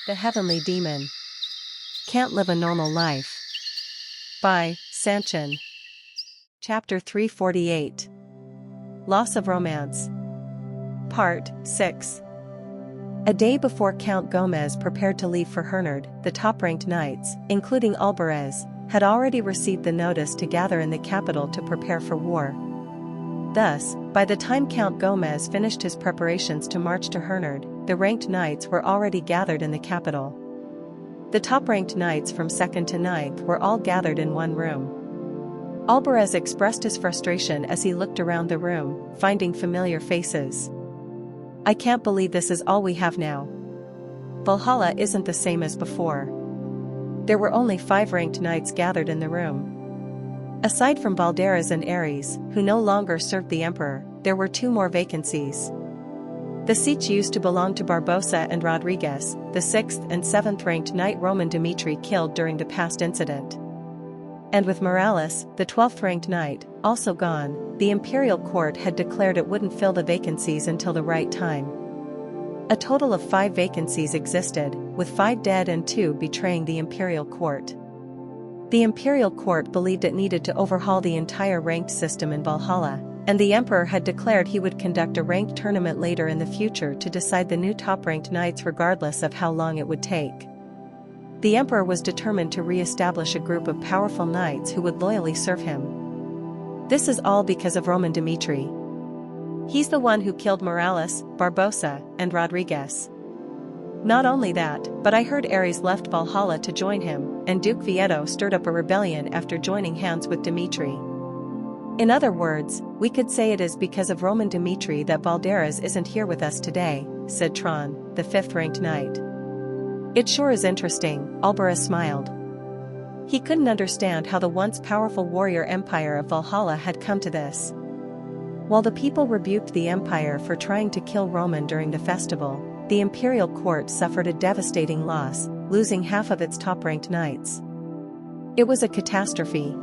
The Heavenly Demon. Can't Live a Normal Life. By Sanchin. Chapter 348. Loss of Romance. Part 6. A day before Count Gomez prepared to leave for Hernard, the top-ranked knights, including Alvarez, had already received the notice to gather in the capital to prepare for war. Thus, by the time Count Gomez finished his preparations to march to Hernard, the ranked knights were already gathered in the capital. The top-ranked knights from 2nd to 9th were all gathered in one room. Alvarez expressed his frustration as he looked around the room, finding familiar faces. "I can't believe this is all we have now. Valhalla isn't the same as before." There were only 5 ranked knights gathered in the room. Aside from Balderas and Ares, who no longer served the emperor, there were 2 more vacancies. The seats used to belong to Barbosa and Rodriguez, the 6th and 7th ranked knight Roman Dmitri killed during the past incident. And with Morales, the 12th ranked knight, also gone, the imperial court had declared it wouldn't fill the vacancies until the right time. A total of 5 vacancies existed, with 5 dead and 2 betraying the imperial court. The imperial court believed it needed to overhaul the entire ranked system in Valhalla, and the emperor had declared he would conduct a ranked tournament later in the future to decide the new top-ranked knights regardless of how long it would take. The emperor was determined to re-establish a group of powerful knights who would loyally serve him. This is all because of Roman Dmitri. He's the one who killed Morales, Barbosa, and Rodriguez. Not only that, but I heard Ares left Valhalla to join him, and Duke Vieto stirred up a rebellion after joining hands with Dmitri. In other words, we could say it is because of Roman Dmitri that Balderas isn't here with us today, said Tron, the 5th ranked knight. It sure is interesting, Alvarez smiled. He couldn't understand how the once powerful warrior empire of Valhalla had come to this. While the people rebuked the empire for trying to kill Roman during the festival, the imperial court suffered a devastating loss, losing half of its top-ranked knights. It was a catastrophe.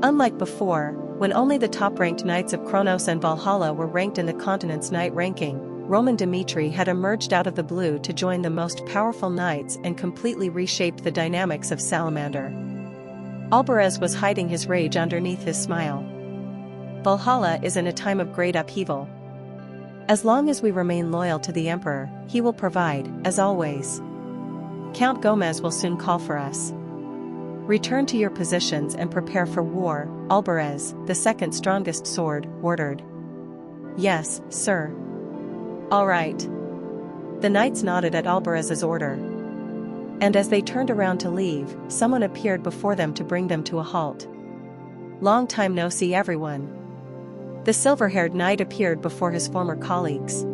Unlike before, when only the top-ranked knights of Kronos and Valhalla were ranked in the continent's knight ranking, Roman Dmitri had emerged out of the blue to join the most powerful knights and completely reshaped the dynamics of Salamander. Alvarez was hiding his rage underneath his smile. Valhalla is in a time of great upheaval. As long as we remain loyal to the emperor, he will provide, as always. Count Gomez will soon call for us. Return to your positions and prepare for war, Alvarez, the 2nd strongest sword, ordered. Yes, sir. All right. The knights nodded at Alvarez's order. And as they turned around to leave, someone appeared before them to bring them to a halt. Long time no see, everyone. The silver-haired knight appeared before his former colleagues.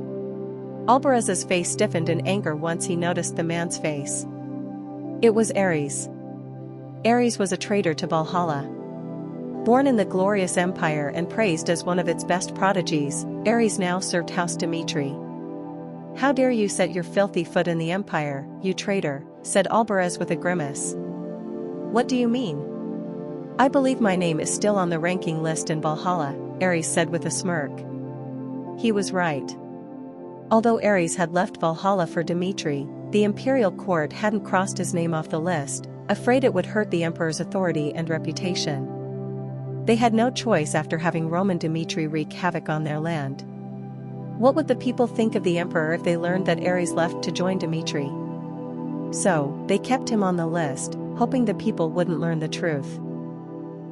Alvarez's face stiffened in anger once he noticed the man's face. It was Ares. Ares was a traitor to Valhalla. Born in the glorious empire and praised as one of its best prodigies, Ares now served House Dmitri. "How dare you set your filthy foot in the empire, you traitor," said Alvarez with a grimace. "What do you mean? I believe my name is still on the ranking list in Valhalla," Ares said with a smirk. He was right. Although Ares had left Valhalla for Dmitri, the imperial court hadn't crossed his name off the list, afraid it would hurt the emperor's authority and reputation. They had no choice after having Roman Dmitri wreak havoc on their land. What would the people think of the emperor if they learned that Ares left to join Dmitri? So, they kept him on the list, hoping the people wouldn't learn the truth.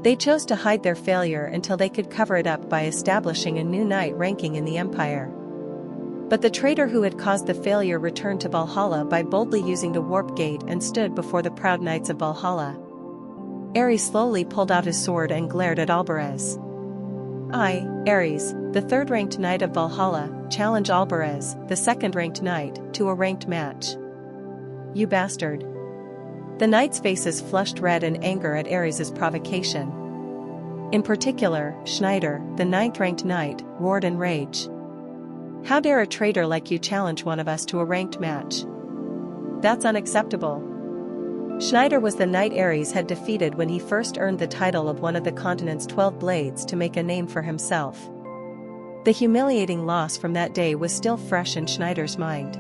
They chose to hide their failure until they could cover it up by establishing a new knight ranking in the empire. But the traitor who had caused the failure returned to Valhalla by boldly using the warp gate and stood before the proud knights of Valhalla. Ares slowly pulled out his sword and glared at Alvarez. "I, Ares, the 3rd ranked knight of Valhalla, challenge Alvarez, the 2nd ranked knight, to a ranked match." "You bastard." The knights' faces flushed red in anger at Ares's provocation. In particular, Schneider, the 9th ranked knight, roared in rage. "How dare a traitor like you challenge one of us to a ranked match? That's unacceptable." Schneider was the knight Ares had defeated when he first earned the title of one of the continent's 12 blades to make a name for himself. The humiliating loss from that day was still fresh in Schneider's mind.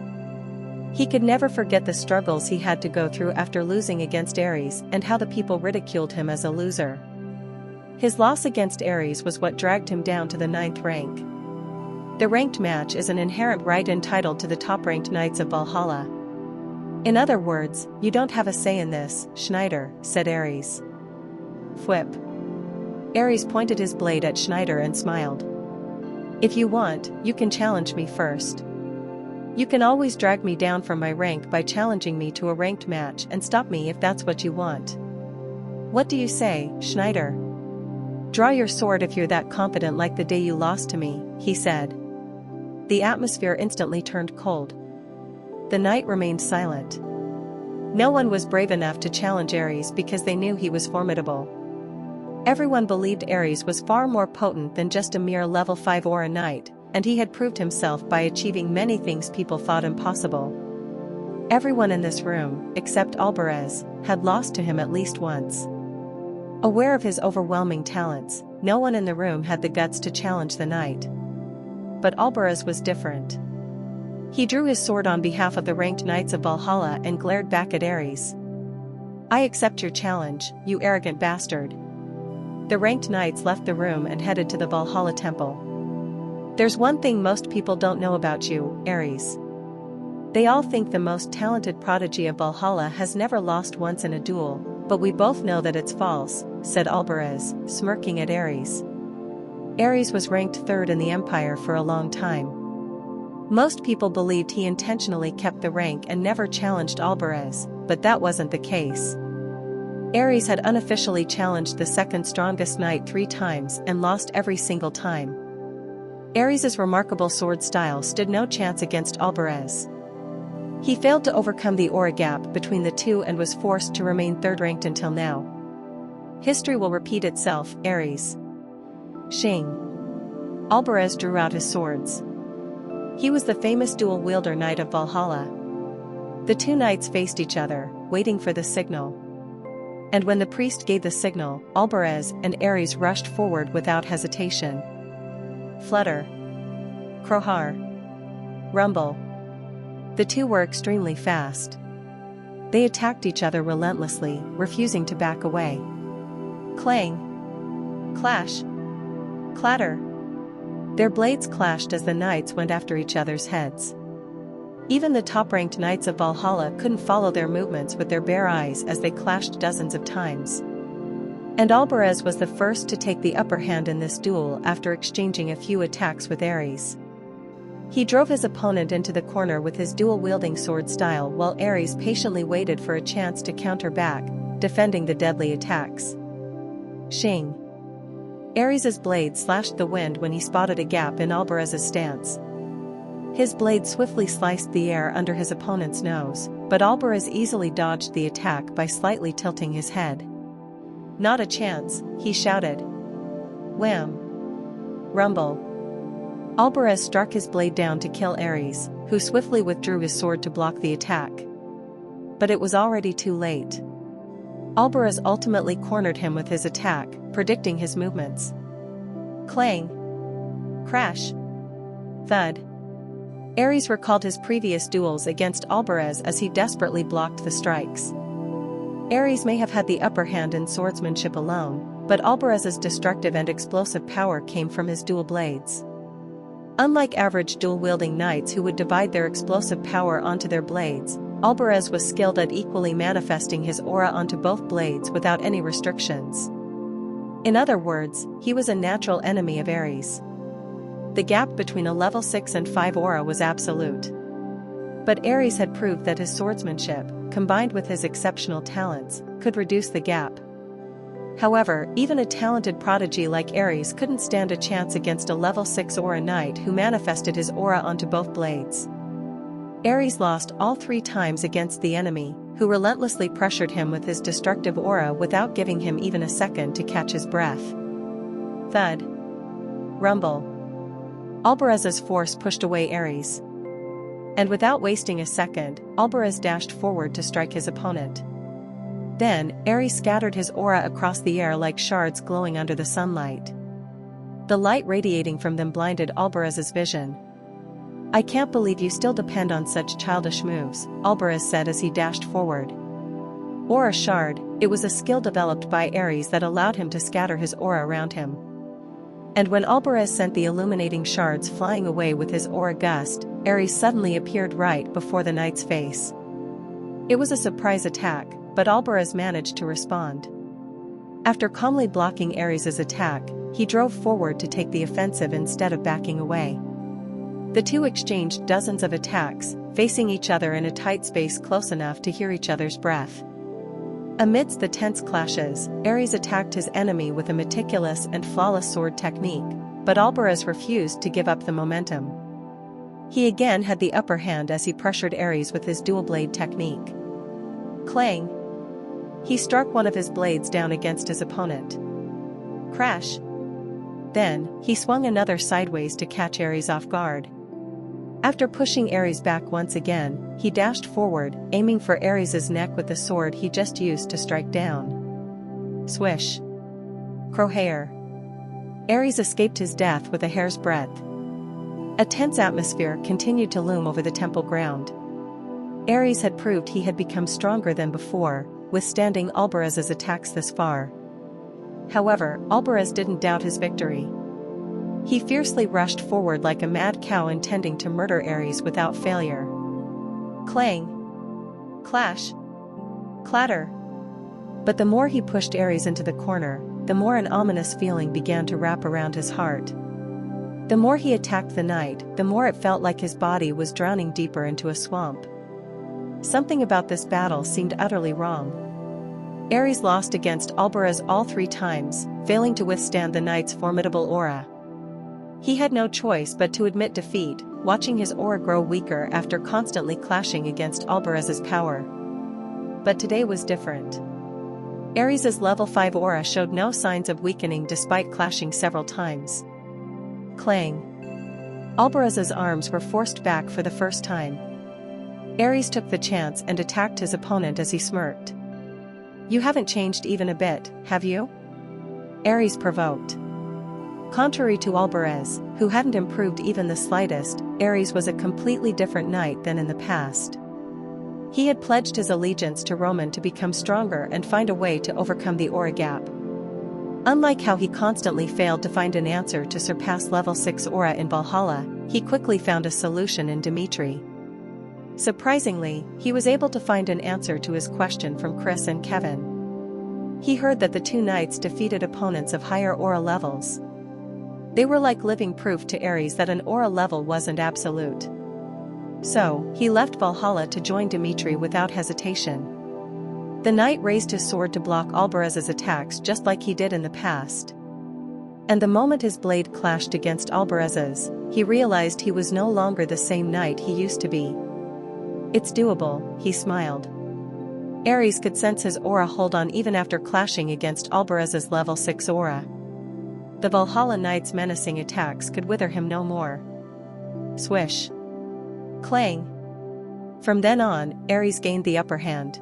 He could never forget the struggles he had to go through after losing against Ares and how the people ridiculed him as a loser. His loss against Ares was what dragged him down to the 9th rank. The ranked match is an inherent right entitled to the top-ranked knights of Valhalla. In other words, you don't have a say in this, Schneider, said Ares. Whip. Ares pointed his blade at Schneider and smiled. If you want, you can challenge me first. You can always drag me down from my rank by challenging me to a ranked match and stop me if that's what you want. What do you say, Schneider? Draw your sword if you're that confident like the day you lost to me, he said. The atmosphere instantly turned cold. The knight remained silent. No one was brave enough to challenge Ares because they knew he was formidable. Everyone believed Ares was far more potent than just a mere level 5 aura knight, and he had proved himself by achieving many things people thought impossible. Everyone in this room, except Alvarez, had lost to him at least once. Aware of his overwhelming talents, no one in the room had the guts to challenge the knight. But Alvarez was different. He drew his sword on behalf of the ranked knights of Valhalla and glared back at Ares. I accept your challenge, you arrogant bastard. The ranked knights left the room and headed to the Valhalla temple. There's one thing most people don't know about you, Ares. They all think the most talented prodigy of Valhalla has never lost once in a duel, but we both know that it's false, said Alvarez, smirking at Ares. Ares was ranked 3rd in the empire for a long time. Most people believed he intentionally kept the rank and never challenged Alvarez, but that wasn't the case. Ares had unofficially challenged the 2nd strongest knight 3 times and lost every single time. Ares's remarkable sword style stood no chance against Alvarez. He failed to overcome the aura gap between the two and was forced to remain 3rd ranked until now. History will repeat itself, Ares. Shing. Alvarez drew out his swords. He was the famous dual-wielder knight of Valhalla. The two knights faced each other, waiting for the signal. And when the priest gave the signal, Alvarez and Ares rushed forward without hesitation. Flutter. Krohar. Rumble. The two were extremely fast. They attacked each other relentlessly, refusing to back away. Clang. Clash. Clatter. Their blades clashed as the knights went after each other's heads. Even the top-ranked knights of Valhalla couldn't follow their movements with their bare eyes as they clashed dozens of times. And Alvarez was the first to take the upper hand in this duel after exchanging a few attacks with Ares. He drove his opponent into the corner with his dual-wielding sword style while Ares patiently waited for a chance to counter back, defending the deadly attacks. Shing. Ares's blade slashed the wind when he spotted a gap in Alvarez's stance. His blade swiftly sliced the air under his opponent's nose, but Alvarez easily dodged the attack by slightly tilting his head. Not a chance, he shouted. Wham! Rumble. Alvarez struck his blade down to kill Ares, who swiftly withdrew his sword to block the attack. But it was already too late. Alvarez ultimately cornered him with his attack, predicting his movements. Clang. Crash. Thud. Ares recalled his previous duels against Alvarez as he desperately blocked the strikes. Ares may have had the upper hand in swordsmanship alone, but Alvarez's destructive and explosive power came from his dual blades. Unlike average dual-wielding knights who would divide their explosive power onto their blades, Alvarez was skilled at equally manifesting his aura onto both blades without any restrictions. In other words, he was a natural enemy of Ares. The gap between a level 6 and 5 aura was absolute. But Ares had proved that his swordsmanship, combined with his exceptional talents, could reduce the gap. However, even a talented prodigy like Ares couldn't stand a chance against a level 6 aura knight who manifested his aura onto both blades. Ares lost all 3 times against the enemy, who relentlessly pressured him with his destructive aura without giving him even a second to catch his breath. Thud. Rumble. Alvarez's force pushed away Ares. And without wasting a second, Alvarez dashed forward to strike his opponent. Then, Ares scattered his aura across the air like shards glowing under the sunlight. The light radiating from them blinded Alvarez's vision. I can't believe you still depend on such childish moves, Alvarez said as he dashed forward. Aura Shard, it was a skill developed by Ares that allowed him to scatter his aura around him. And when Alvarez sent the illuminating shards flying away with his aura gust, Ares suddenly appeared right before the knight's face. It was a surprise attack, but Alvarez managed to respond. After calmly blocking Ares' attack, he drove forward to take the offensive instead of backing away. The two exchanged dozens of attacks, facing each other in a tight space close enough to hear each other's breath. Amidst the tense clashes, Ares attacked his enemy with a meticulous and flawless sword technique, but Alvarez refused to give up the momentum. He again had the upper hand as he pressured Ares with his dual blade technique. Clang! He struck one of his blades down against his opponent. Crash! Then, he swung another sideways to catch Ares off guard. After pushing Ares back once again, he dashed forward, aiming for Ares' neck with the sword he just used to strike down. Swish! Crowhair! Ares escaped his death with a hair's breadth. A tense atmosphere continued to loom over the temple ground. Ares had proved he had become stronger than before, withstanding Alvarez's attacks this far. However, Alvarez didn't doubt his victory. He fiercely rushed forward like a mad cow intending to murder Ares without failure. Clang! Clash! Clatter! But the more he pushed Ares into the corner, the more an ominous feeling began to wrap around his heart. The more he attacked the knight, the more it felt like his body was drowning deeper into a swamp. Something about this battle seemed utterly wrong. Ares lost against Alvarez all 3 times, failing to withstand the knight's formidable aura. He had no choice but to admit defeat, watching his aura grow weaker after constantly clashing against Alvarez's power. But today was different. Ares' level 5 aura showed no signs of weakening despite clashing several times. Clang! Alvarez's arms were forced back for the first time. Ares took the chance and attacked his opponent as he smirked. You haven't changed even a bit, have you? Ares provoked. Contrary to Alvarez, who hadn't improved even the slightest, Ares was a completely different knight than in the past. He had pledged his allegiance to Roman to become stronger and find a way to overcome the aura gap. Unlike how he constantly failed to find an answer to surpass level 6 aura in Valhalla, he quickly found a solution in Dimitri. Surprisingly, he was able to find an answer to his question from Chris and Kevin. He heard that the 2 knights defeated opponents of higher aura levels. They were like living proof to Ares that an aura level wasn't absolute. So, he left Valhalla to join Dimitri without hesitation. The knight raised his sword to block Alvarez's attacks just like he did in the past. And the moment his blade clashed against Alvarez's, he realized he was no longer the same knight he used to be. It's doable, he smiled. Ares could sense his aura hold on even after clashing against Alvarez's level 6 aura. The Valhalla knight's menacing attacks could wither him no more. Swish! Clang! From then on, Ares gained the upper hand.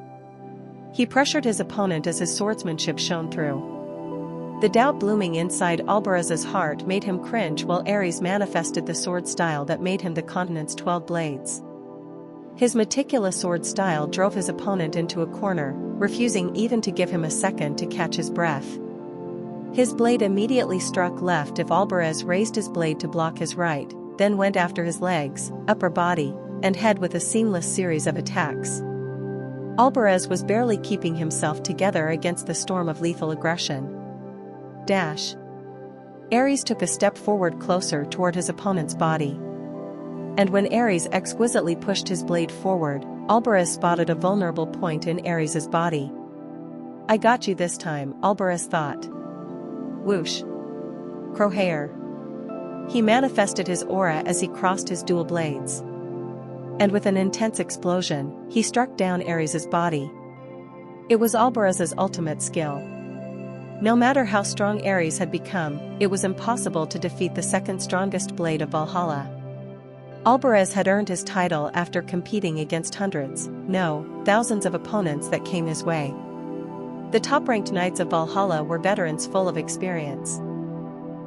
He pressured his opponent as his swordsmanship shone through. The doubt blooming inside Alvarez's heart made him cringe while Ares manifested the sword style that made him the continent's 12 blades. His meticulous sword style drove his opponent into a corner, refusing even to give him a second to catch his breath. His blade immediately struck left if Alvarez raised his blade to block his right, then went after his legs, upper body, and head with a seamless series of attacks. Alvarez was barely keeping himself together against the storm of lethal aggression. Dash! Ares took a step forward closer toward his opponent's body. And when Ares exquisitely pushed his blade forward, Alvarez spotted a vulnerable point in Ares' body. I got you this time, Alvarez thought. Whoosh! Crowhair! He manifested his aura as he crossed his dual blades. And with an intense explosion, he struck down Ares' body. It was Alvarez's ultimate skill. No matter how strong Ares had become, it was impossible to defeat the second strongest blade of Valhalla. Alvarez had earned his title after competing against hundreds, no, thousands of opponents that came his way. The top-ranked knights of Valhalla were veterans full of experience.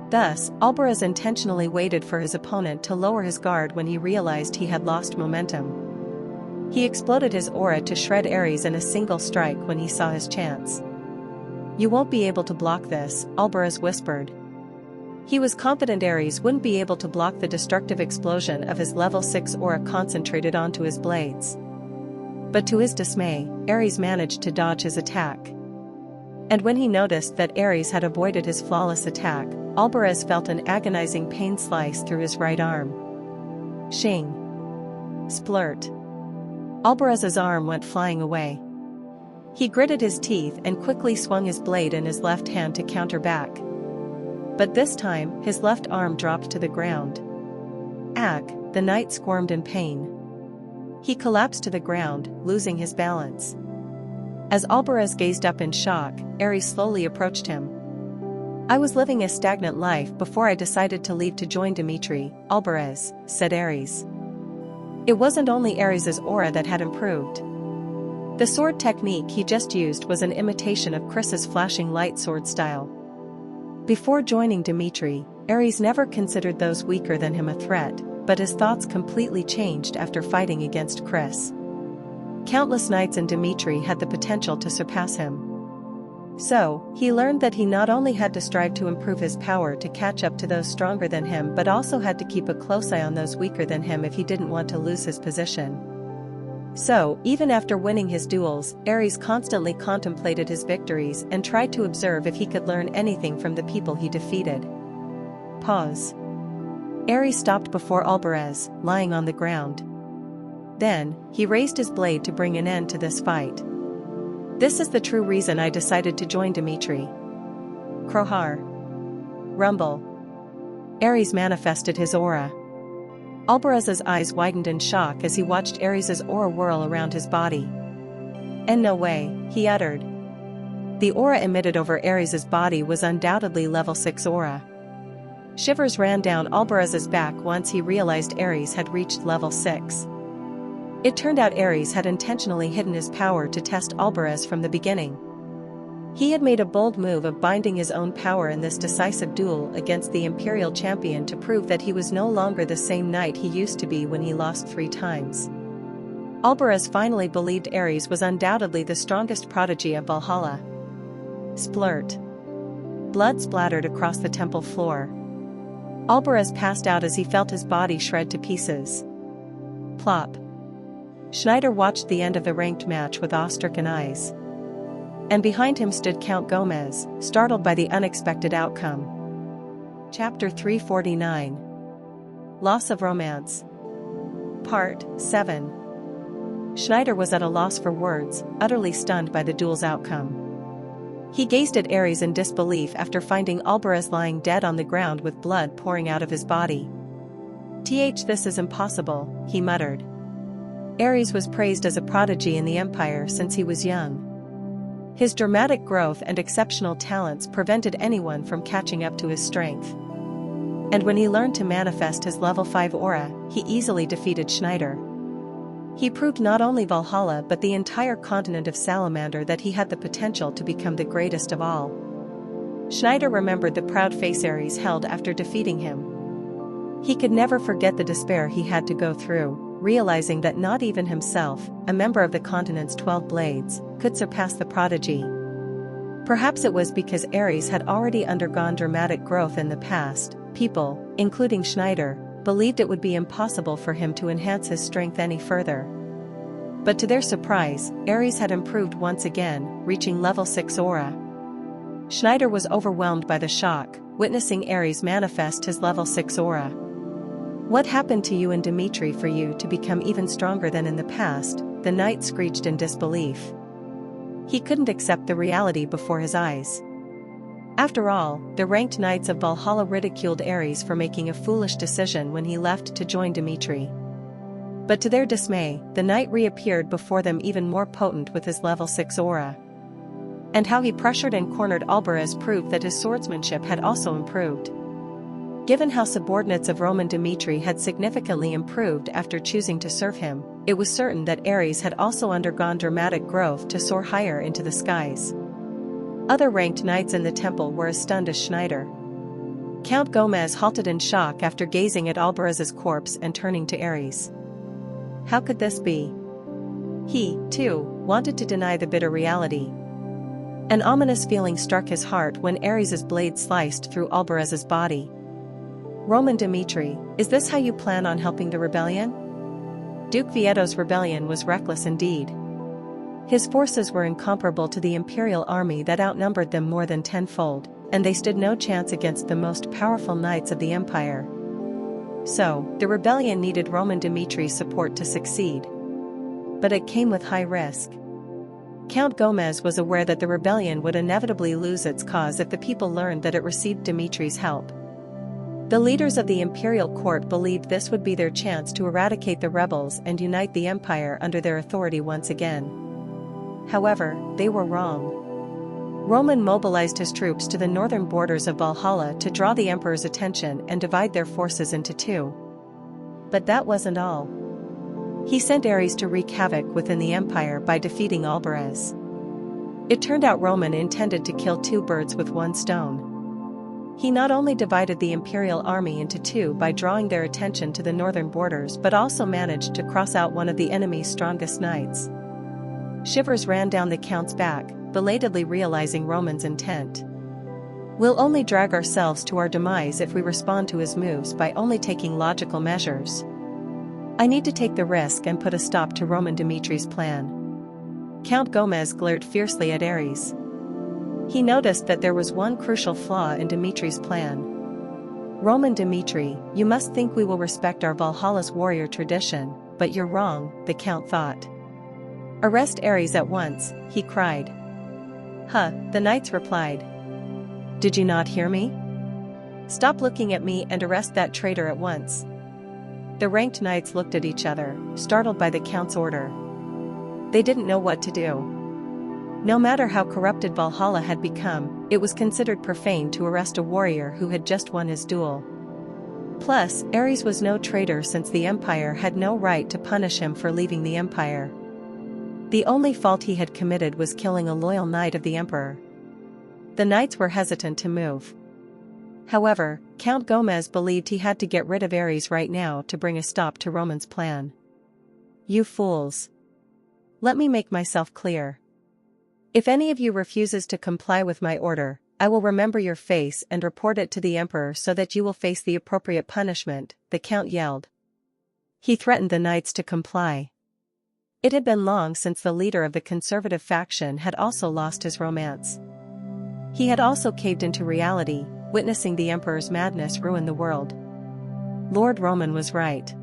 Thus, Albaraz intentionally waited for his opponent to lower his guard when he realized he had lost momentum. He exploded his aura to shred Ares in a single strike when he saw his chance. "You won't be able to block this," Albaraz whispered. He was confident Ares wouldn't be able to block the destructive explosion of his level 6 aura concentrated onto his blades. But to his dismay, Ares managed to dodge his attack. And when he noticed that Ares had avoided his flawless attack, Albaraz felt an agonizing pain slice through his right arm. Shing! Splurt! Albaraz's arm went flying away. He gritted his teeth and quickly swung his blade in his left hand to counter back. But this time, his left arm dropped to the ground. Ag! The knight squirmed in pain. He collapsed to the ground, losing his balance. As Albaraz gazed up in shock, Ares slowly approached him. "I was living a stagnant life before I decided to leave to join Dmitri, Albaraz," said Ares. It wasn't only Ares's aura that had improved. The sword technique he just used was an imitation of Chris's flashing light sword style. Before joining Dmitri, Ares never considered those weaker than him a threat, but his thoughts completely changed after fighting against Chris. Countless knights in Dmitri had the potential to surpass him. So, he learned that he not only had to strive to improve his power to catch up to those stronger than him but also had to keep a close eye on those weaker than him if he didn't want to lose his position. So, even after winning his duels, Ares constantly contemplated his victories and tried to observe if he could learn anything from the people he defeated. Pause. Ares stopped before Albaraz, lying on the ground. Then, he raised his blade to bring an end to this fight. "This is the true reason I decided to join Dmitri." Krohar. Rumble. Ares manifested his aura. Albaraz's eyes widened in shock as he watched Ares's aura whirl around his body. "And no way," he uttered. The aura emitted over Ares's body was undoubtedly level 6 aura. Shivers ran down Albaraz's back once he realized Ares had reached level 6. It turned out Ares had intentionally hidden his power to test Albaraz from the beginning. He had made a bold move of binding his own power in this decisive duel against the Imperial champion to prove that he was no longer the same knight he used to be when he lost 3 times. Albaraz finally believed Ares was undoubtedly the strongest prodigy of Valhalla. Splurt. Blood splattered across the temple floor. Albaraz passed out as he felt his body shred to pieces. Plop. Schneider watched the end of the ranked match with awe-stricken eyes. And behind him stood Count Gomez, startled by the unexpected outcome. Chapter 349. Loss of Romance. Part 7. Schneider was at a loss for words, utterly stunned by the duel's outcome. He gazed at Ares in disbelief after finding Albaraz lying dead on the ground with blood pouring out of his body. This is impossible," he muttered. Ares was praised as a prodigy in the Empire since he was young. His dramatic growth and exceptional talents prevented anyone from catching up to his strength. And when he learned to manifest his level 5 aura, he easily defeated Schneider. He proved not only Valhalla but the entire continent of Salamander that he had the potential to become the greatest of all. Schneider remembered the proud face Ares held after defeating him. He could never forget the despair he had to go through, realizing that not even himself, a member of the continent's 12 blades, could surpass the prodigy. Perhaps it was because Ares had already undergone dramatic growth in the past. People, including Schneider, believed it would be impossible for him to enhance his strength any further. But to their surprise, Ares had improved once again, reaching level 6 aura. Schneider was overwhelmed by the shock, witnessing Ares manifest his level 6 aura. "What happened to you and Dmitri for you to become even stronger than in the past?" the knight screeched in disbelief. He couldn't accept the reality before his eyes. After all, the ranked knights of Valhalla ridiculed Ares for making a foolish decision when he left to join Dmitri. But to their dismay, the knight reappeared before them even more potent with his level 6 aura. And how he pressured and cornered Albaraz proved that his swordsmanship had also improved. Given how subordinates of Roman Dmitri had significantly improved after choosing to serve him, it was certain that Ares had also undergone dramatic growth to soar higher into the skies. Other ranked knights in the temple were as stunned as Schneider. Count Gomez halted in shock after gazing at Alvarez's corpse and turning to Ares. How could this be? He, too, wanted to deny the bitter reality. An ominous feeling struck his heart when Ares's blade sliced through Alvarez's body. Roman Dimitri, is this how you plan on helping the rebellion? Duke Vieto's rebellion was reckless indeed. His forces were incomparable to the imperial army that outnumbered them more than tenfold, and they stood no chance against the most powerful knights of the empire. So, the rebellion needed Roman Dimitri's support to succeed. But it came with high risk. Count Gomez was aware that the rebellion would inevitably lose its cause if the people learned that it received Dimitri's help. The leaders of the imperial court believed this would be their chance to eradicate the rebels and unite the empire under their authority once again. However, they were wrong. Roman mobilized his troops to the northern borders of Valhalla to draw the emperor's attention and divide their forces into two. But that wasn't all. He sent Ares to wreak havoc within the empire by defeating Alvarez. It turned out Roman intended to kill two birds with one stone. He not only divided the imperial army into two by drawing their attention to the northern borders but also managed to cross out one of the enemy's strongest knights. Shivers ran down the count's back, belatedly realizing Roman's intent. We'll only drag ourselves to our demise if we respond to his moves by only taking logical measures. I need to take the risk and put a stop to Roman Dimitri's plan. Count Gomez glared fiercely at Ares. He noticed that there was one crucial flaw in Dimitri's plan. Roman Dimitri, you must think we will respect our Valhalla's warrior tradition, but you're wrong, the count thought. Arrest Ares at once, he cried. Huh, the knights replied. Did you not hear me? Stop looking at me and arrest that traitor at once. The ranked knights looked at each other, startled by the count's order. They didn't know what to do. No matter how corrupted Valhalla had become, it was considered profane to arrest a warrior who had just won his duel. Plus, Ares was no traitor since the empire had no right to punish him for leaving the empire. The only fault he had committed was killing a loyal knight of the emperor. The knights were hesitant to move. However, Count Gomez believed he had to get rid of Ares right now to bring a stop to Roman's plan. You fools! Let me make myself clear. If any of you refuses to comply with my order, I will remember your face and report it to the emperor so that you will face the appropriate punishment, the count yelled. He threatened the knights to comply. It had been long since the leader of the conservative faction had also lost his romance. He had also caved into reality, witnessing the emperor's madness ruin the world. Lord Roman was right.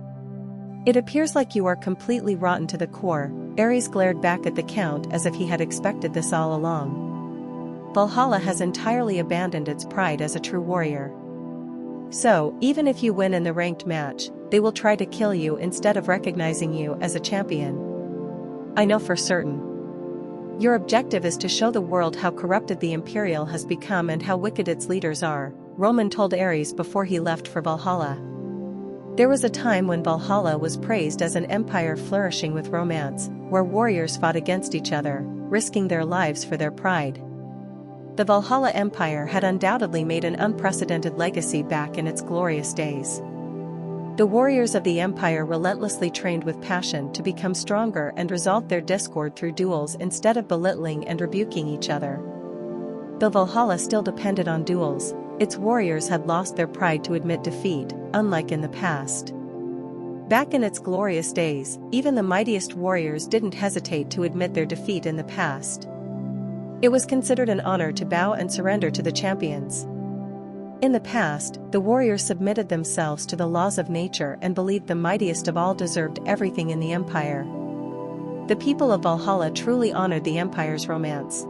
It appears like you are completely rotten to the core, Ares glared back at the count as if he had expected this all along. Valhalla has entirely abandoned its pride as a true warrior. So, even if you win in the ranked match, they will try to kill you instead of recognizing you as a champion. I know for certain. Your objective is to show the world how corrupted the Imperial has become and how wicked its leaders are, Roman told Ares before he left for Valhalla. There was a time when Valhalla was praised as an empire flourishing with romance, where warriors fought against each other, risking their lives for their pride. The Valhalla Empire had undoubtedly made an unprecedented legacy back in its glorious days. The warriors of the empire relentlessly trained with passion to become stronger and resolved their discord through duels instead of belittling and rebuking each other. Though Valhalla still depended on duels, its warriors had lost their pride to admit defeat, unlike in the past. Back in its glorious days, even the mightiest warriors didn't hesitate to admit their defeat in the past. It was considered an honor to bow and surrender to the champions. In the past, the warriors submitted themselves to the laws of nature and believed the mightiest of all deserved everything in the empire. The people of Valhalla truly honored the empire's romance.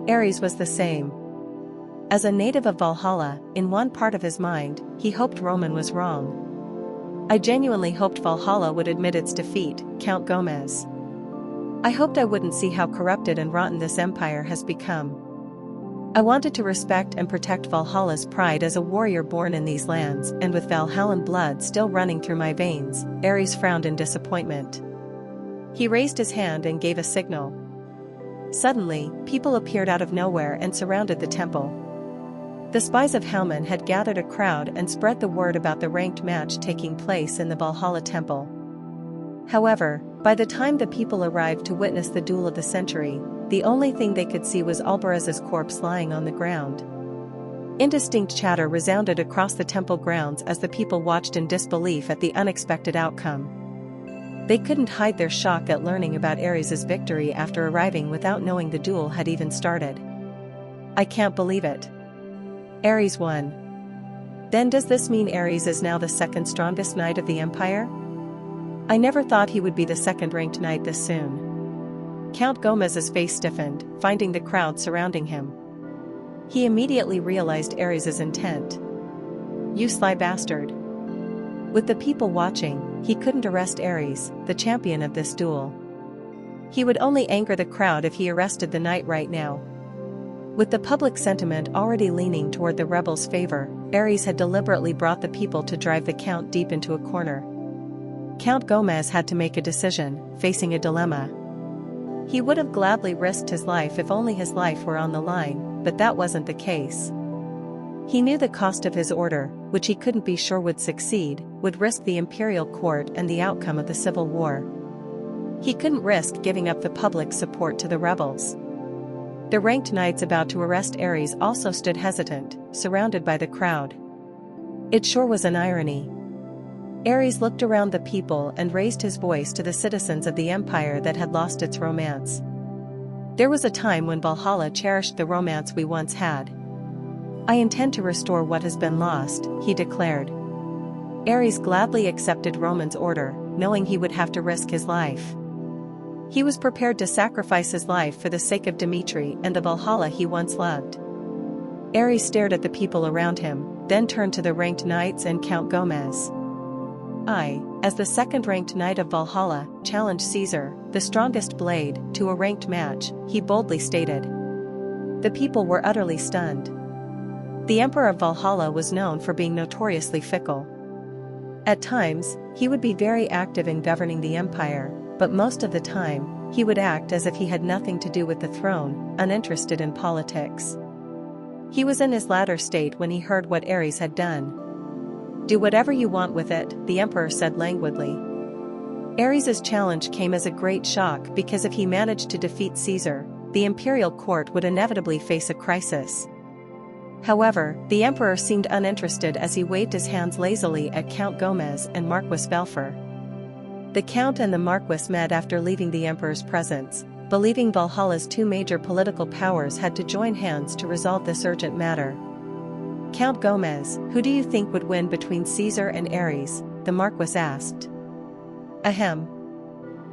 Ares was the same. As a native of Valhalla, in one part of his mind, he hoped Roman was wrong. I genuinely hoped Valhalla would admit its defeat, Count Gomez. I hoped I wouldn't see how corrupted and rotten this empire has become. I wanted to respect and protect Valhalla's pride as a warrior born in these lands, and with Valhallan blood still running through my veins, Ares frowned in disappointment. He raised his hand and gave a signal. Suddenly, people appeared out of nowhere and surrounded the temple. The spies of Haman had gathered a crowd and spread the word about the ranked match taking place in the Valhalla temple. However, by the time the people arrived to witness the duel of the century, the only thing they could see was Albaraz's corpse lying on the ground. Indistinct chatter resounded across the temple grounds as the people watched in disbelief at the unexpected outcome. They couldn't hide their shock at learning about Ares' victory after arriving without knowing the duel had even started. "I can't believe it. Ares won. Then does this mean Ares is now the second strongest knight of the empire? I never thought he would be the second-ranked knight this soon." Count Gomez's face stiffened, finding the crowd surrounding him. He immediately realized Ares' intent. "You sly bastard." With the people watching, he couldn't arrest Ares, the champion of this duel. He would only anger the crowd if he arrested the knight right now. With the public sentiment already leaning toward the rebels' favor, Ares had deliberately brought the people to drive the count deep into a corner. Count Gomez had to make a decision, facing a dilemma. He would have gladly risked his life if only his life were on the line, but that wasn't the case. He knew the cost of his order, which he couldn't be sure would succeed, would risk the imperial court and the outcome of the civil war. He couldn't risk giving up the public support to the rebels. The ranked knights about to arrest Ares also stood hesitant, surrounded by the crowd. It sure was an irony. Ares looked around the people and raised his voice to the citizens of the empire that had lost its romance. "There was a time when Valhalla cherished the romance we once had. I intend to restore what has been lost," he declared. Ares gladly accepted Roman's order, knowing he would have to risk his life. He was prepared to sacrifice his life for the sake of Dmitri and the Valhalla he once loved. Ares stared at the people around him, then turned to the ranked knights and Count Gomez. "I, as the second-ranked knight of Valhalla, challenge Caesar, the strongest blade, to a ranked match," he boldly stated. The people were utterly stunned. The Emperor of Valhalla was known for being notoriously fickle. At times, he would be very active in governing the empire, but most of the time, he would act as if he had nothing to do with the throne, uninterested in politics. He was in his latter state when he heard what Ares had done. "Do whatever you want with it," the emperor said languidly. Ares' challenge came as a great shock because if he managed to defeat Caesar, the imperial court would inevitably face a crisis. However, the emperor seemed uninterested as he waved his hands lazily at Count Gomez and Marquis Belfer. The count and the marquis met after leaving the emperor's presence, believing Valhalla's two major political powers had to join hands to resolve this urgent matter. "Count Gomez, who do you think would win between Caesar and Ares?" the marquis asked. "Ahem."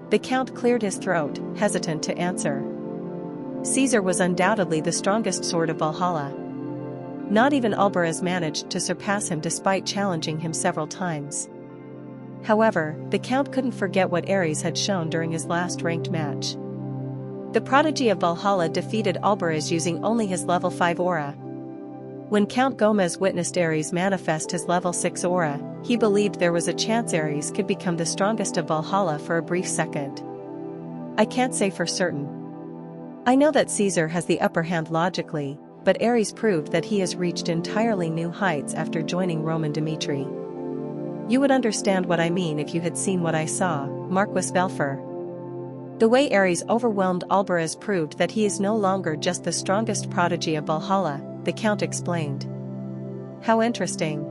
The count cleared his throat, hesitant to answer. Caesar was undoubtedly the strongest sword of Valhalla. Not even Albaraz managed to surpass him despite challenging him several times. However, the count couldn't forget what Ares had shown during his last ranked match. The prodigy of Valhalla defeated Albaraz using only his level 5 aura. When Count Gomez witnessed Ares manifest his level 6 aura, he believed there was a chance Ares could become the strongest of Valhalla for a brief second. "I can't say for certain. I know that Caesar has the upper hand logically, but Ares proved that he has reached entirely new heights after joining Roman Dmitri. You would understand what I mean if you had seen what I saw, Marquis Belfer." The way Ares overwhelmed Albaraz proved that he is no longer just the strongest prodigy of Valhalla, the count explained. "How interesting.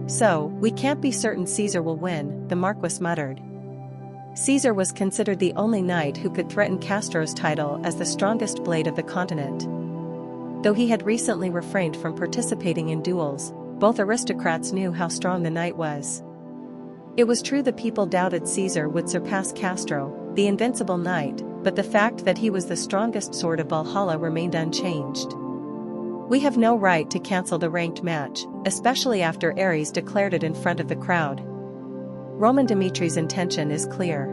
So, we can't be certain Caesar will win," the marquis muttered. Caesar was considered the only knight who could threaten Castro's title as the strongest blade of the continent. Though he had recently refrained from participating in duels, both aristocrats knew how strong the knight was. It was true the people doubted Caesar would surpass Castro, the invincible knight, but the fact that he was the strongest sword of Valhalla remained unchanged. "We have no right to cancel the ranked match, especially after Ares declared it in front of the crowd. Roman Dimitri's intention is clear.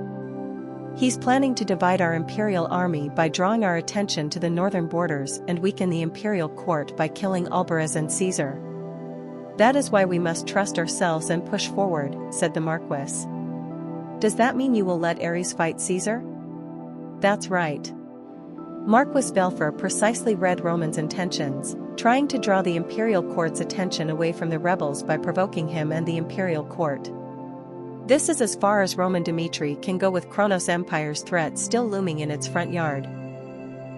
He's planning to divide our imperial army by drawing our attention to the northern borders and weaken the imperial court by killing Albaraz and Caesar. That is why we must trust ourselves and push forward," said the marquis. "Does that mean you will let Ares fight Caesar?" "That's right." Marquis Belfer precisely read Roman's intentions, trying to draw the imperial court's attention away from the rebels by provoking him and the imperial court. This is as far as Roman Dmitry can go with Kronos Empire's threat still looming in its front yard.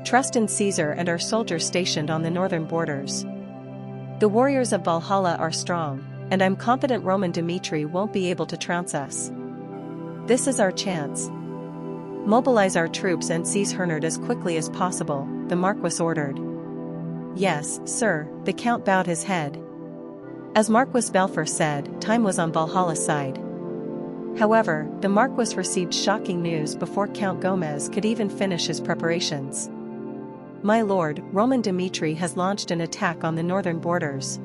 Trust in Caesar and our soldiers stationed on the northern borders. The warriors of Valhalla are strong, and I'm confident Roman Dmitry won't be able to trounce us. This is our chance. Mobilize our troops and seize Hernard as quickly as possible, the Marquis ordered. Yes, sir, the Count bowed his head. As Marquis Belfer said, time was on Valhalla's side. However, the Marquis received shocking news before Count Gomez could even finish his preparations. My lord, Roman Dmitry has launched an attack on the northern borders.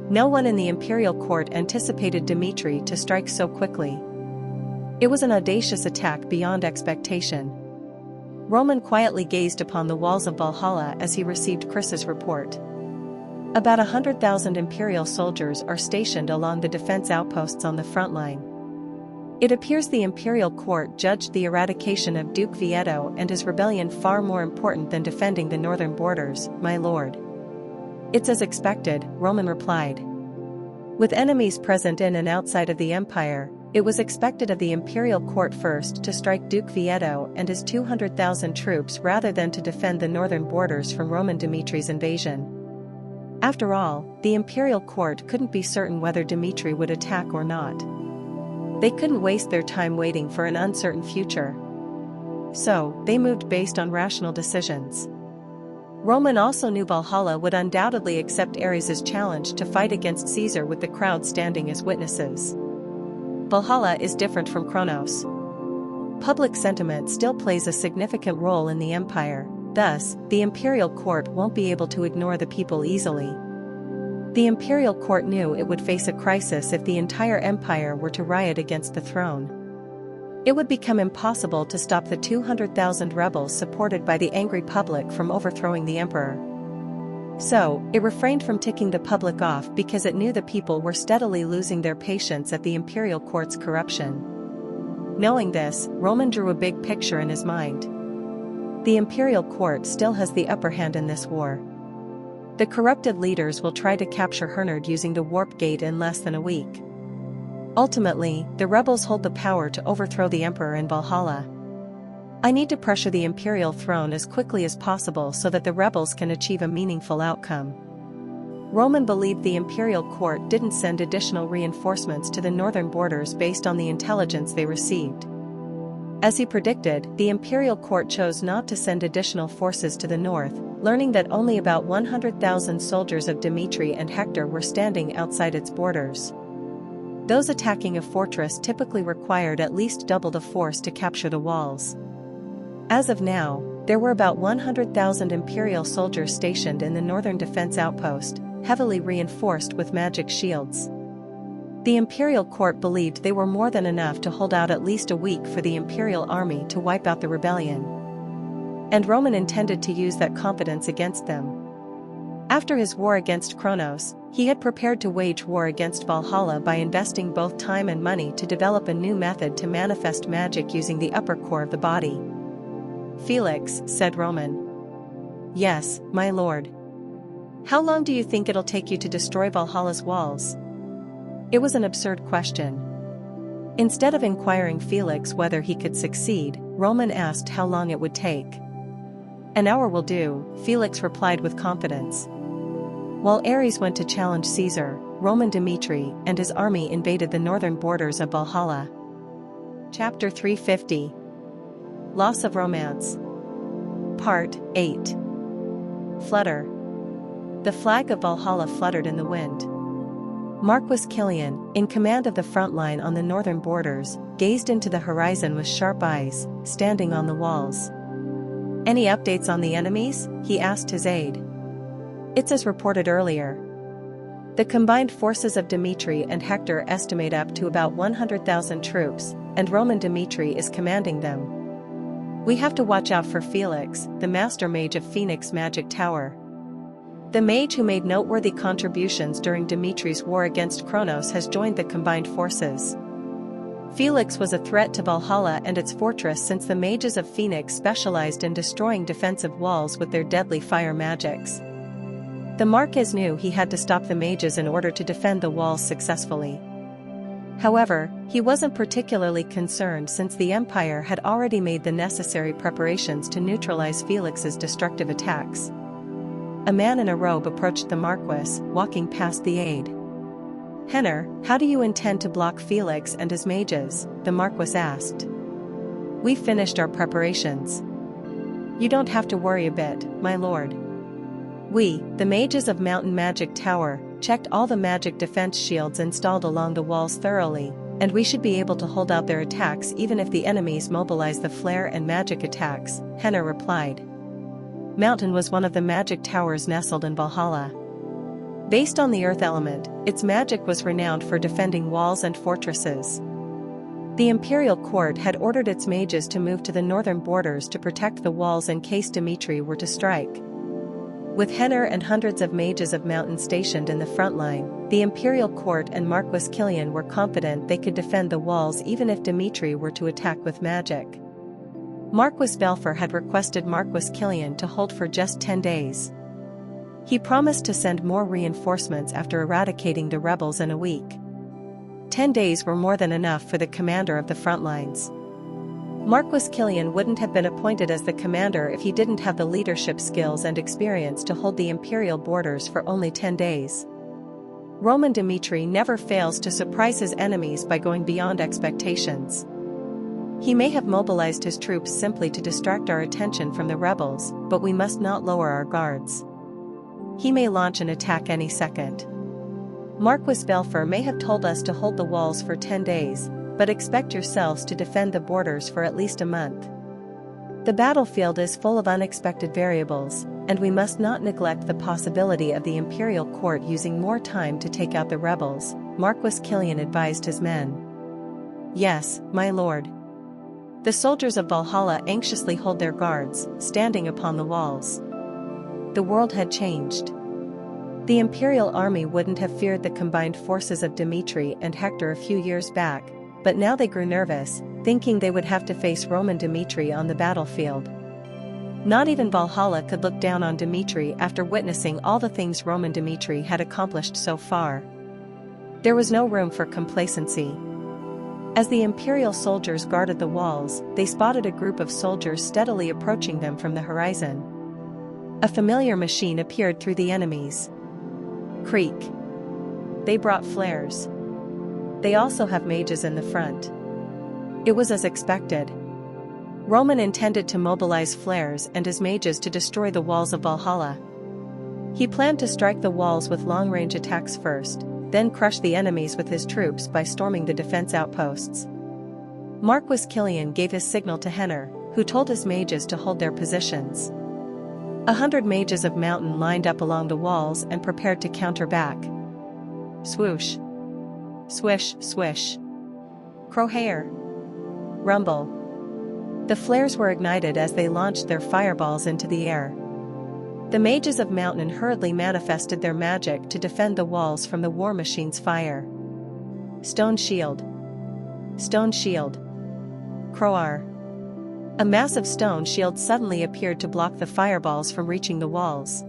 No one in the imperial court anticipated Dmitry to strike so quickly. It was an audacious attack beyond expectation. Roman quietly gazed upon the walls of Valhalla as he received Chris's report. About 100,000 imperial soldiers are stationed along the defense outposts on the front line. It appears the imperial court judged the eradication of Duke Vieto and his rebellion far more important than defending the northern borders, my lord. It's as expected, Roman replied. With enemies present in and outside of the empire, it was expected of the imperial court first to strike Duke Vieto and his 200,000 troops rather than to defend the northern borders from Roman Dmitry's invasion. After all, the imperial court couldn't be certain whether Dmitry would attack or not. They couldn't waste their time waiting for an uncertain future. So, they moved based on rational decisions. Roman also knew Valhalla would undoubtedly accept Ares' challenge to fight against Caesar with the crowd standing as witnesses. Valhalla is different from Kronos. Public sentiment still plays a significant role in the empire, thus, the imperial court won't be able to ignore the people easily. The imperial court knew it would face a crisis if the entire empire were to riot against the throne. It would become impossible to stop the 200,000 rebels supported by the angry public from overthrowing the emperor. So, it refrained from ticking the public off because it knew the people were steadily losing their patience at the imperial court's corruption. Knowing this, Roman drew a big picture in his mind. The imperial court still has the upper hand in this war. The corrupted leaders will try to capture Hernard using the warp gate in less than a week. Ultimately, the rebels hold the power to overthrow the emperor in Valhalla. I need to pressure the imperial throne as quickly as possible so that the rebels can achieve a meaningful outcome. Roman believed the imperial court didn't send additional reinforcements to the northern borders based on the intelligence they received. As he predicted, the imperial court chose not to send additional forces to the north, learning that only about 100,000 soldiers of Dmitry and Hector were standing outside its borders. Those attacking a fortress typically required at least double the force to capture the walls. As of now, there were about 100,000 imperial soldiers stationed in the northern defense outpost, heavily reinforced with magic shields. The imperial court believed they were more than enough to hold out at least a week for the imperial army to wipe out the rebellion. And Roman intended to use that confidence against them. After his war against Kronos, he had prepared to wage war against Valhalla by investing both time and money to develop a new method to manifest magic using the upper core of the body. Felix, said Roman. Yes, my lord. How long do you think it'll take you to destroy Valhalla's walls? It was an absurd question. Instead of inquiring Felix whether he could succeed, Roman asked how long it would take. An hour will do, Felix replied with confidence. While Ares went to challenge Caesar, Roman Dmitry and his army invaded the northern borders of Valhalla. Chapter 350. Loss of Romance. Part 8. Flutter. The flag of Valhalla fluttered in the wind. Marquis Killian, in command of the front line on the northern borders, gazed into the horizon with sharp eyes, standing on the walls. Any updates on the enemies? He asked his aide. It's as reported earlier. The combined forces of Dmitry and Hector estimate up to about 100,000 troops, and Roman Dmitry is commanding them. We have to watch out for Felix, the master mage of Phoenix Magic Tower. The mage who made noteworthy contributions during Dmitry's war against Kronos has joined the combined forces. Felix was a threat to Valhalla and its fortress since the mages of Phoenix specialized in destroying defensive walls with their deadly fire magics. The Marquess knew he had to stop the mages in order to defend the walls successfully. However, he wasn't particularly concerned since the Empire had already made the necessary preparations to neutralize Felix's destructive attacks. A man in a robe approached the Marquess, walking past the aide. "Henner, how do you intend to block Felix and his mages?" the Marquess asked. "We've finished our preparations. You don't have to worry a bit, my lord. We, the mages of Mountain Magic Tower, checked all the magic defense shields installed along the walls thoroughly, and we should be able to hold out their attacks even if the enemies mobilize the flare and magic attacks," Henner replied. Mountain was one of the magic towers nestled in Valhalla. Based on the earth element, its magic was renowned for defending walls and fortresses. The imperial court had ordered its mages to move to the northern borders to protect the walls in case Dmitri were to strike. With Henner and hundreds of mages of Mountain stationed in the front line, the imperial court and Marquess Killian were confident they could defend the walls even if Dmitri were to attack with magic. Marquess Belfer had requested Marquess Killian to hold for just 10 days. He promised to send more reinforcements after eradicating the rebels in a week. 10 days were more than enough for the commander of the front lines. Marquess Killian wouldn't have been appointed as the commander if he didn't have the leadership skills and experience to hold the imperial borders for only 10 days. Roman Dmitri never fails to surprise his enemies by going beyond expectations. He may have mobilized his troops simply to distract our attention from the rebels, but we must not lower our guards. He may launch an attack any second. Marquess Belfer may have told us to hold the walls for 10 days, but expect yourselves to defend the borders for at least a month. The battlefield is full of unexpected variables, and we must not neglect the possibility of the imperial court using more time to take out the rebels, Marquess Killian advised his men. "Yes, my lord." The soldiers of Valhalla anxiously hold their guards, standing upon the walls. The world had changed. The imperial army wouldn't have feared the combined forces of Dmitri and Hector a few years back, but now they grew nervous, thinking they would have to face Roman Dmitri on the battlefield. Not even Valhalla could look down on Dmitri after witnessing all the things Roman Dmitri had accomplished so far. There was no room for complacency. As the imperial soldiers guarded the walls, they spotted a group of soldiers steadily approaching them from the horizon. A familiar machine appeared through the enemies. Creak. They brought flares. They also have mages in the front. It was as expected. Roman intended to mobilize flares and his mages to destroy the walls of Valhalla. He planned to strike the walls with long-range attacks first, then crush the enemies with his troops by storming the defense outposts. Marquess Killian gave his signal to Henner, who told his mages to hold their positions. 100 mages of Mountain lined up along the walls and prepared to counter back. Swoosh. Swish, swish. Crowhair. Rumble. The flares were ignited as they launched their fireballs into the air. The mages of Mountain hurriedly manifested their magic to defend the walls from the war machine's fire. Stone shield. Stone shield. Crowar. A massive stone shield suddenly appeared to block the fireballs from reaching the walls.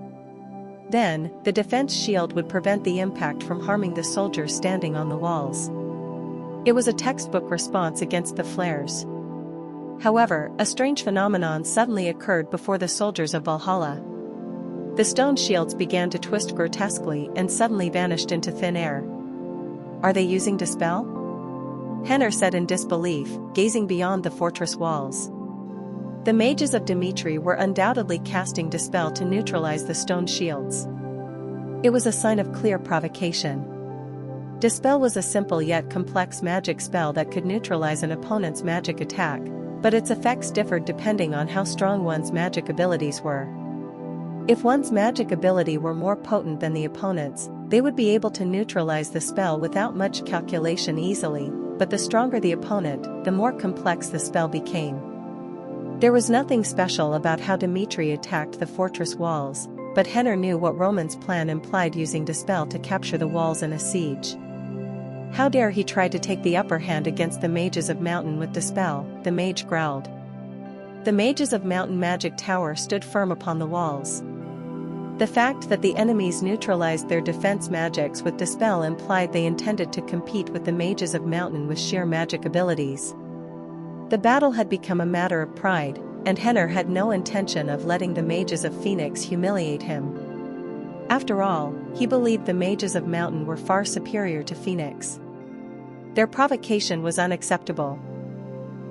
Then, the defense shield would prevent the impact from harming the soldiers standing on the walls. It was a textbook response against the flares. However, a strange phenomenon suddenly occurred before the soldiers of Valhalla. The stone shields began to twist grotesquely and suddenly vanished into thin air. "Are they using Dispel?" Henner said in disbelief, gazing beyond the fortress walls. The mages of Dmitri were undoubtedly casting Dispel to neutralize the stone shields. It was a sign of clear provocation. Dispel was a simple yet complex magic spell that could neutralize an opponent's magic attack, but its effects differed depending on how strong one's magic abilities were. If one's magic ability were more potent than the opponent's, they would be able to neutralize the spell without much calculation easily, but the stronger the opponent, the more complex the spell became. There was nothing special about how Dmitri attacked the fortress walls, but Henner knew what Roman's plan implied using Dispel to capture the walls in a siege. How dare he try to take the upper hand against the mages of Mountain with Dispel, the mage growled. The mages of Mountain Magic Tower stood firm upon the walls. The fact that the enemies neutralized their defense magics with Dispel implied they intended to compete with the mages of Mountain with sheer magic abilities. The battle had become a matter of pride, and Henner had no intention of letting the mages of Phoenix humiliate him. After all, he believed the mages of Mountain were far superior to Phoenix. Their provocation was unacceptable.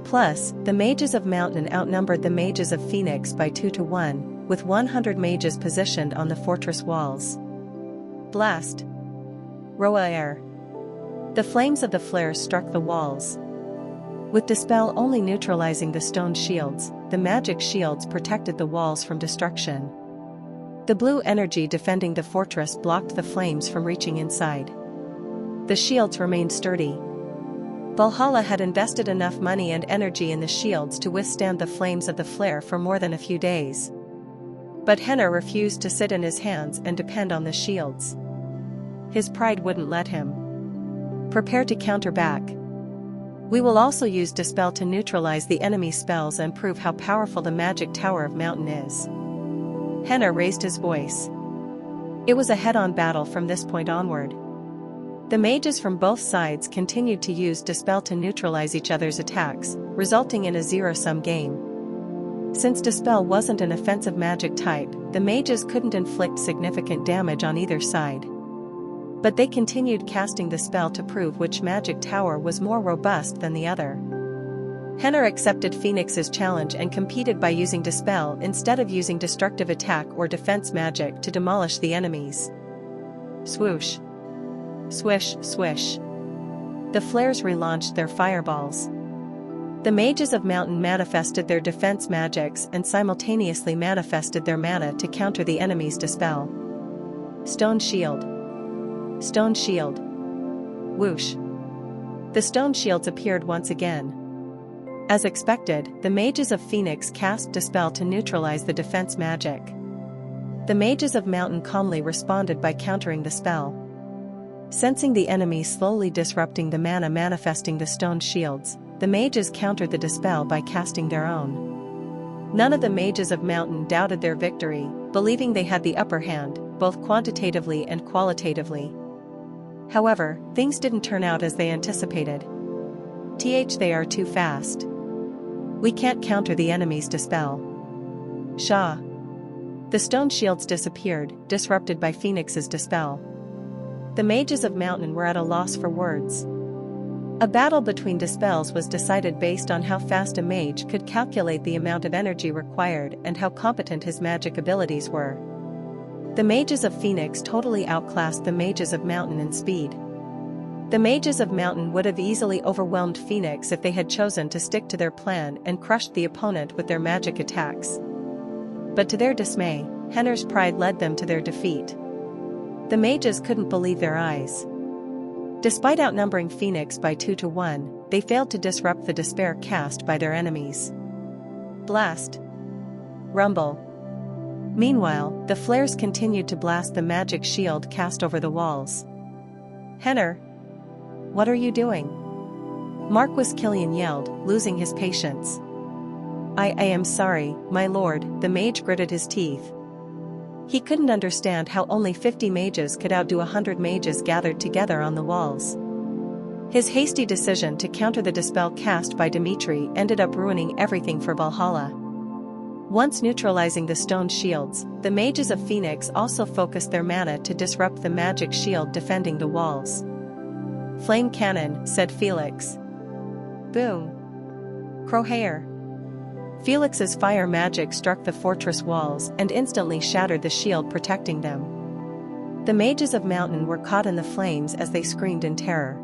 Plus, the mages of Mountain outnumbered the mages of Phoenix by 2 to 1, with 100 mages positioned on the fortress walls. Blast. Roar. The flames of the flares struck the walls. With Dispel only neutralizing the stone shields, the magic shields protected the walls from destruction. The blue energy defending the fortress blocked the flames from reaching inside. The shields remained sturdy. Valhalla had invested enough money and energy in the shields to withstand the flames of the flare for more than a few days. But Henner refused to sit in his hands and depend on the shields. His pride wouldn't let him. Prepare to counter back. We will also use Dispel to neutralize the enemy's spells and prove how powerful the magic tower of Mountain is. Henner raised his voice. It was a head-on battle from this point onward. The mages from both sides continued to use Dispel to neutralize each other's attacks, resulting in a zero-sum game. Since Dispel wasn't an offensive magic type, the mages couldn't inflict significant damage on either side. But they continued casting the spell to prove which magic tower was more robust than the other. Henner accepted Phoenix's challenge and competed by using Dispel instead of using destructive attack or defense magic to demolish the enemies. Swoosh. Swish, swish. The flares relaunched their fireballs. The mages of Mountain manifested their defense magics and simultaneously manifested their mana to counter the enemy's Dispel. Stone shield. Stone shield. Whoosh. The stone shields appeared once again. As expected, the mages of Phoenix cast Dispel to neutralize the defense magic. The mages of Mountain calmly responded by countering the spell. Sensing the enemy slowly disrupting the mana manifesting the stone shields, the mages countered the Dispel by casting their own. None of the mages of Mountain doubted their victory, believing they had the upper hand, both quantitatively and qualitatively. However, things didn't turn out as they anticipated. They are too fast. We can't counter the enemy's Dispel. Shah. The stone shields disappeared, disrupted by Phoenix's Dispel. The mages of Mountain were at a loss for words. A battle between Dispels was decided based on how fast a mage could calculate the amount of energy required and how competent his magic abilities were. The mages of Phoenix totally outclassed the mages of Mountain in speed. The mages of Mountain would have easily overwhelmed Phoenix if they had chosen to stick to their plan and crushed the opponent with their magic attacks. But to their dismay, Henner's pride led them to their defeat. The mages couldn't believe their eyes. Despite outnumbering Phoenix by 2 to 1, they failed to disrupt the despair cast by their enemies. Blast. Rumble. Meanwhile, the flares continued to blast the magic shield cast over the walls. Henner. What are you doing? Marquis Killian yelled, losing his patience. I am sorry, my lord, the mage gritted his teeth. He couldn't understand how only 50 mages could outdo 100 mages gathered together on the walls. His hasty decision to counter the Dispel cast by Dimitri ended up ruining everything for Valhalla. Once neutralizing the stone shields, the mages of Phoenix also focused their mana to disrupt the magic shield defending the walls. Flame cannon, said Felix. Boom. Crowhair. Felix's fire magic struck the fortress walls and instantly shattered the shield protecting them. The mages of Mountain were caught in the flames as they screamed in terror.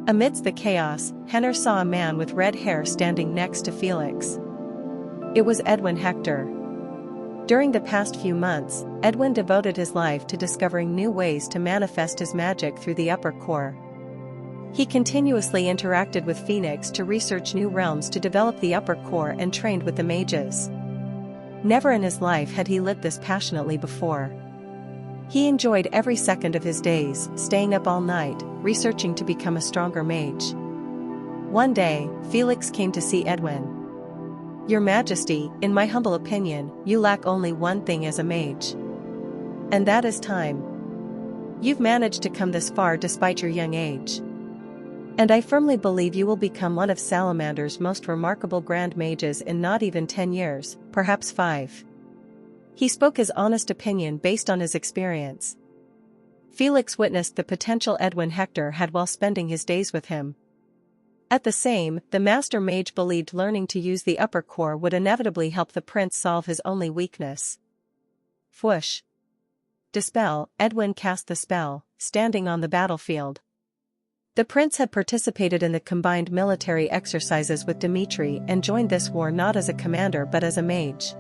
Amidst the chaos, Henner saw a man with red hair standing next to Felix. It was Edwin Hector. During the past few months, Edwin devoted his life to discovering new ways to manifest his magic through the upper core. He continuously interacted with Phoenix to research new realms to develop the upper core and trained with the mages. Never in his life had he lit this passionately before. He enjoyed every second of his days, staying up all night, researching to become a stronger mage. One day, Felix came to see Edwin. Your Majesty, in my humble opinion, you lack only one thing as a mage. And that is time. You've managed to come this far despite your young age. And I firmly believe you will become one of Salamander's most remarkable grand mages in not even 10 years, perhaps 5. He spoke his honest opinion based on his experience. Felix witnessed the potential Edwin Hector had while spending his days with him. At the same, the master mage believed learning to use the upper core would inevitably help the prince solve his only weakness. Whoosh. Dispel. Edwin cast the spell, standing on the battlefield. The prince had participated in the combined military exercises with Dmitri and joined this war not as a commander but as a mage.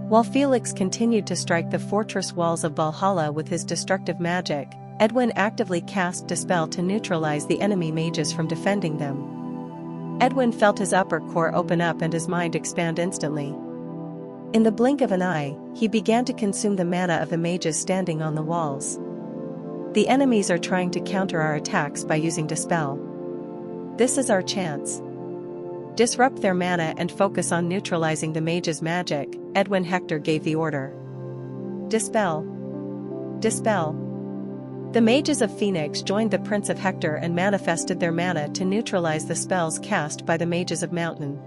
While Felix continued to strike the fortress walls of Valhalla with his destructive magic, Edwin actively cast Dispel to neutralize the enemy mages from defending them. Edwin felt his upper core open up and his mind expand instantly. In the blink of an eye, he began to consume the mana of the mages standing on the walls. The enemies are trying to counter our attacks by using Dispel. This is our chance. Disrupt their mana and focus on neutralizing the mage's magic, Edwin Hector gave the order. Dispel. Dispel. The mages of Phoenix joined the Prince of Hector and manifested their mana to neutralize the spells cast by the mages of Mountain.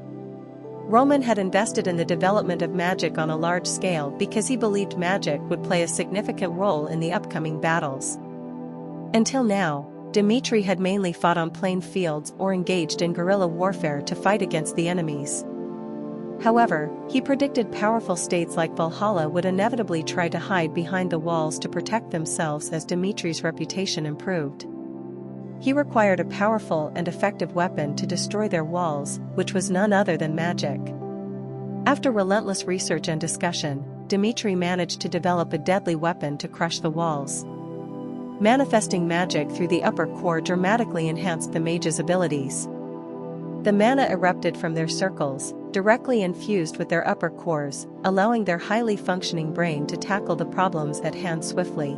Roman had invested in the development of magic on a large scale because he believed magic would play a significant role in the upcoming battles. Until now, Dmitri had mainly fought on plain fields or engaged in guerrilla warfare to fight against the enemies. However, he predicted powerful states like Valhalla would inevitably try to hide behind the walls to protect themselves as Dmitri's reputation improved. He required a powerful and effective weapon to destroy their walls, which was none other than magic. After relentless research and discussion, Dmitri managed to develop a deadly weapon to crush the walls. Manifesting magic through the upper core dramatically enhanced the mage's abilities. The mana erupted from their circles, directly infused with their upper cores, allowing their highly functioning brain to tackle the problems at hand swiftly.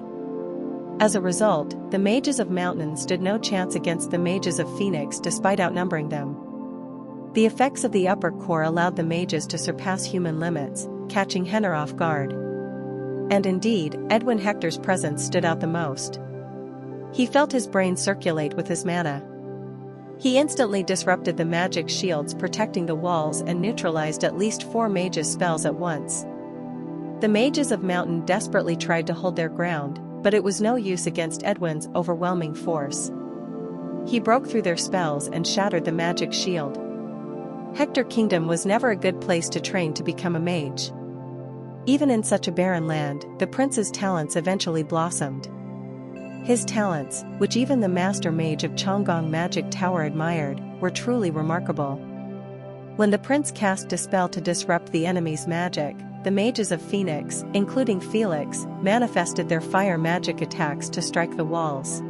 As a result, the mages of Mountain stood no chance against the mages of Phoenix despite outnumbering them. The effects of the upper core allowed the mages to surpass human limits, catching Henner off guard. And indeed, Edwin Hector's presence stood out the most. He felt his brain circulate with his mana. He instantly disrupted the magic shields protecting the walls and neutralized at least 4 mages' spells at once. The mages of Mountain desperately tried to hold their ground, but it was no use against Edwin's overwhelming force. He broke through their spells and shattered the magic shield. Hector Kingdom was never a good place to train to become a mage. Even in such a barren land, the prince's talents eventually blossomed. His talents, which even the master mage of Chonggong Magic Tower admired, were truly remarkable. When the prince cast Dispel to disrupt the enemy's magic, the mages of Phoenix, including Felix, manifested their fire magic attacks to strike the walls.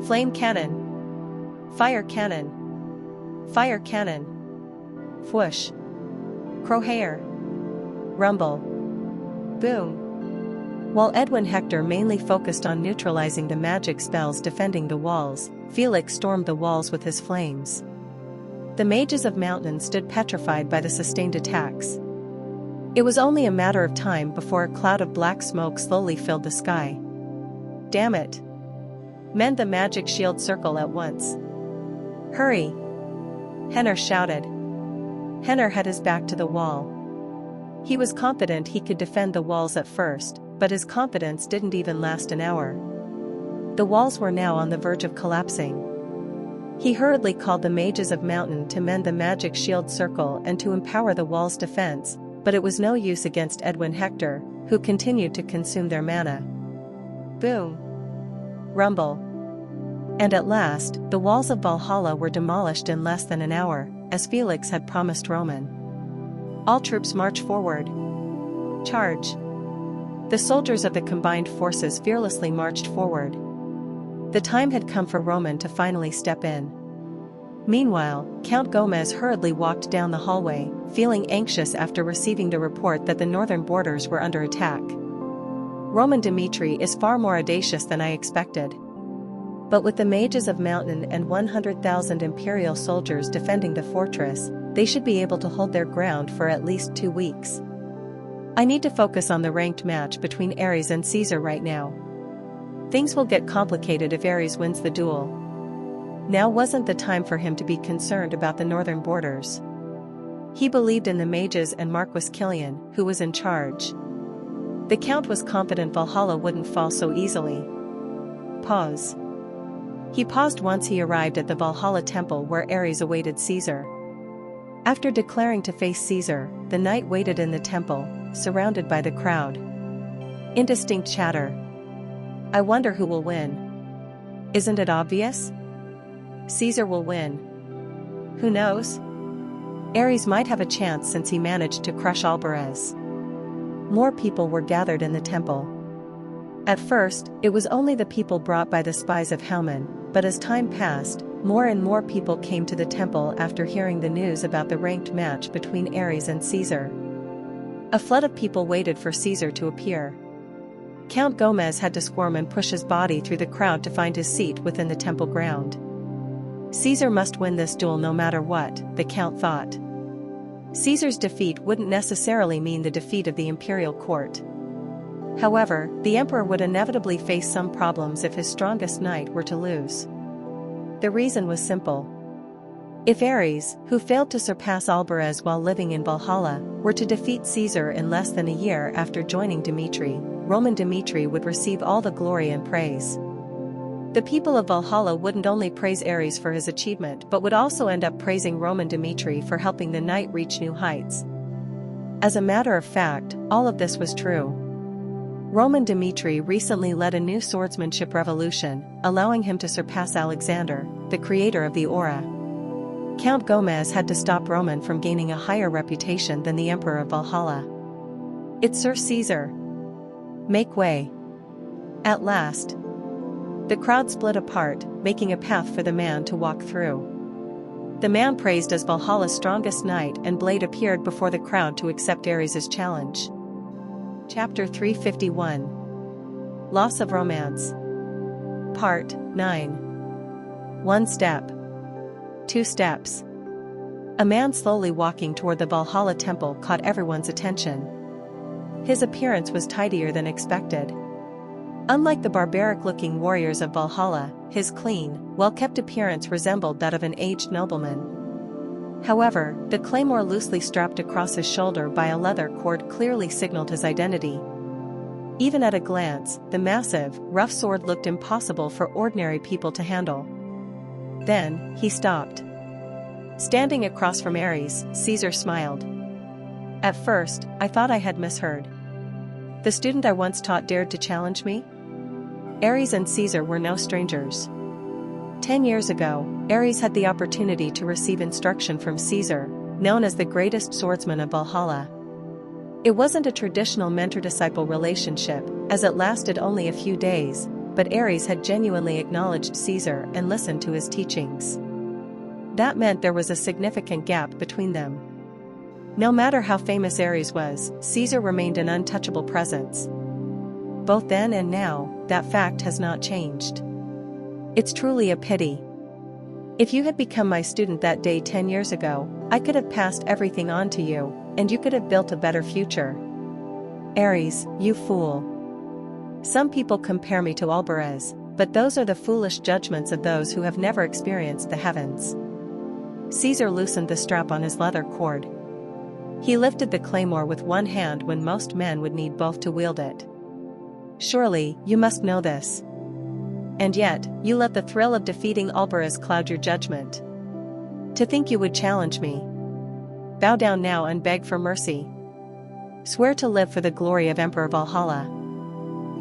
Flame cannon. Fire cannon. Fire cannon. Whoosh. Crowhair. Rumble. Boom. While Edwin Hector mainly focused on neutralizing the magic spells defending the walls, Felix stormed the walls with his flames. The mages of Mountain stood petrified by the sustained attacks. It was only a matter of time before a cloud of black smoke slowly filled the sky. Damn it! Mend the magic shield circle at once. Hurry! Henner shouted. Henner had his back to the wall. He was confident he could defend the walls at first, but his confidence didn't even last an hour. The walls were now on the verge of collapsing. He hurriedly called the mages of Mountain to mend the magic shield circle and to empower the wall's defense, but it was no use against Edwin Hector, who continued to consume their mana. Boom. Rumble. And at last, the walls of Valhalla were demolished in less than an hour, as Felix had promised Roman. All troops march forward. Charge. The soldiers of the combined forces fearlessly marched forward. The time had come for Roman to finally step in. Meanwhile, Count Gomez hurriedly walked down the hallway, feeling anxious after receiving the report that the northern borders were under attack. Roman Dmitri is far more audacious than I expected. But with the mages of Mountain and 100,000 imperial soldiers defending the fortress, they should be able to hold their ground for at least 2 weeks. I need to focus on the ranked match between Ares and Caesar right now. Things will get complicated if Ares wins the duel. Now wasn't the time for him to be concerned about the northern borders. He believed in the mages and Marquis Killian, who was in charge. The Count was confident Valhalla wouldn't fall so easily. Pause. He paused once he arrived at the Valhalla temple where Ares awaited Caesar. After declaring to face Caesar, the knight waited in the temple, surrounded by the crowd. Indistinct chatter. I wonder who will win. Isn't it obvious? Caesar will win. Who knows? Ares might have a chance since he managed to crush Alvarez. More people were gathered in the temple. At first, it was only the people brought by the spies of Haman, but as time passed, more and more people came to the temple after hearing the news about the ranked match between Ares and Caesar. A flood of people waited for Caesar to appear. Count Gomez had to squirm and push his body through the crowd to find his seat within the temple ground. Caesar must win this duel no matter what, the Count thought. Caesar's defeat wouldn't necessarily mean the defeat of the imperial court. However, the emperor would inevitably face some problems if his strongest knight were to lose. The reason was simple. If Ares, who failed to surpass Alvarez while living in Valhalla, were to defeat Caesar in less than a year after joining Dmitri, Roman Dmitri would receive all the glory and praise. The people of Valhalla wouldn't only praise Ares for his achievement but would also end up praising Roman Dmitri for helping the knight reach new heights. As a matter of fact, all of this was true. Roman Dmitri recently led a new swordsmanship revolution, allowing him to surpass Alexander, the creator of the aura. Count Gomez had to stop Roman from gaining a higher reputation than the Emperor of Valhalla. It's Sir Caesar. Make way. At last. The crowd split apart, making a path for the man to walk through. The man praised as Valhalla's strongest knight and blade appeared before the crowd to accept Ares' challenge. Chapter 351. Loss of Romance. Part 9. 1 step. 2 steps. A man slowly walking toward the Valhalla temple caught everyone's attention. His appearance was tidier than expected. Unlike the barbaric-looking warriors of Valhalla, his clean, well-kept appearance resembled that of an aged nobleman. However, the claymore loosely strapped across his shoulder by a leather cord clearly signaled his identity. Even at a glance, the massive, rough sword looked impossible for ordinary people to handle. Then, he stopped. Standing across from Ares, Caesar smiled. At first, I thought I had misheard. The student I once taught dared to challenge me? Ares and Caesar were no strangers. 10 years ago, Ares had the opportunity to receive instruction from Caesar, known as the greatest swordsman of Valhalla. It wasn't a traditional mentor-disciple relationship, as it lasted only a few days, but Ares had genuinely acknowledged Caesar and listened to his teachings. That meant there was a significant gap between them. No matter how famous Ares was, Caesar remained an untouchable presence. Both then and now, that fact has not changed. It's truly a pity. If you had become my student that day 10 years ago, I could have passed everything on to you, and you could have built a better future. Ares, you fool. Some people compare me to Alvarez, but those are the foolish judgments of those who have never experienced the heavens. Caesar loosened the strap on his leather cord. He lifted the claymore with one hand when most men would need both to wield it. Surely, you must know this. And yet, you let the thrill of defeating Alvarez cloud your judgment. To think you would challenge me. Bow down now and beg for mercy. Swear to live for the glory of Emperor Valhalla.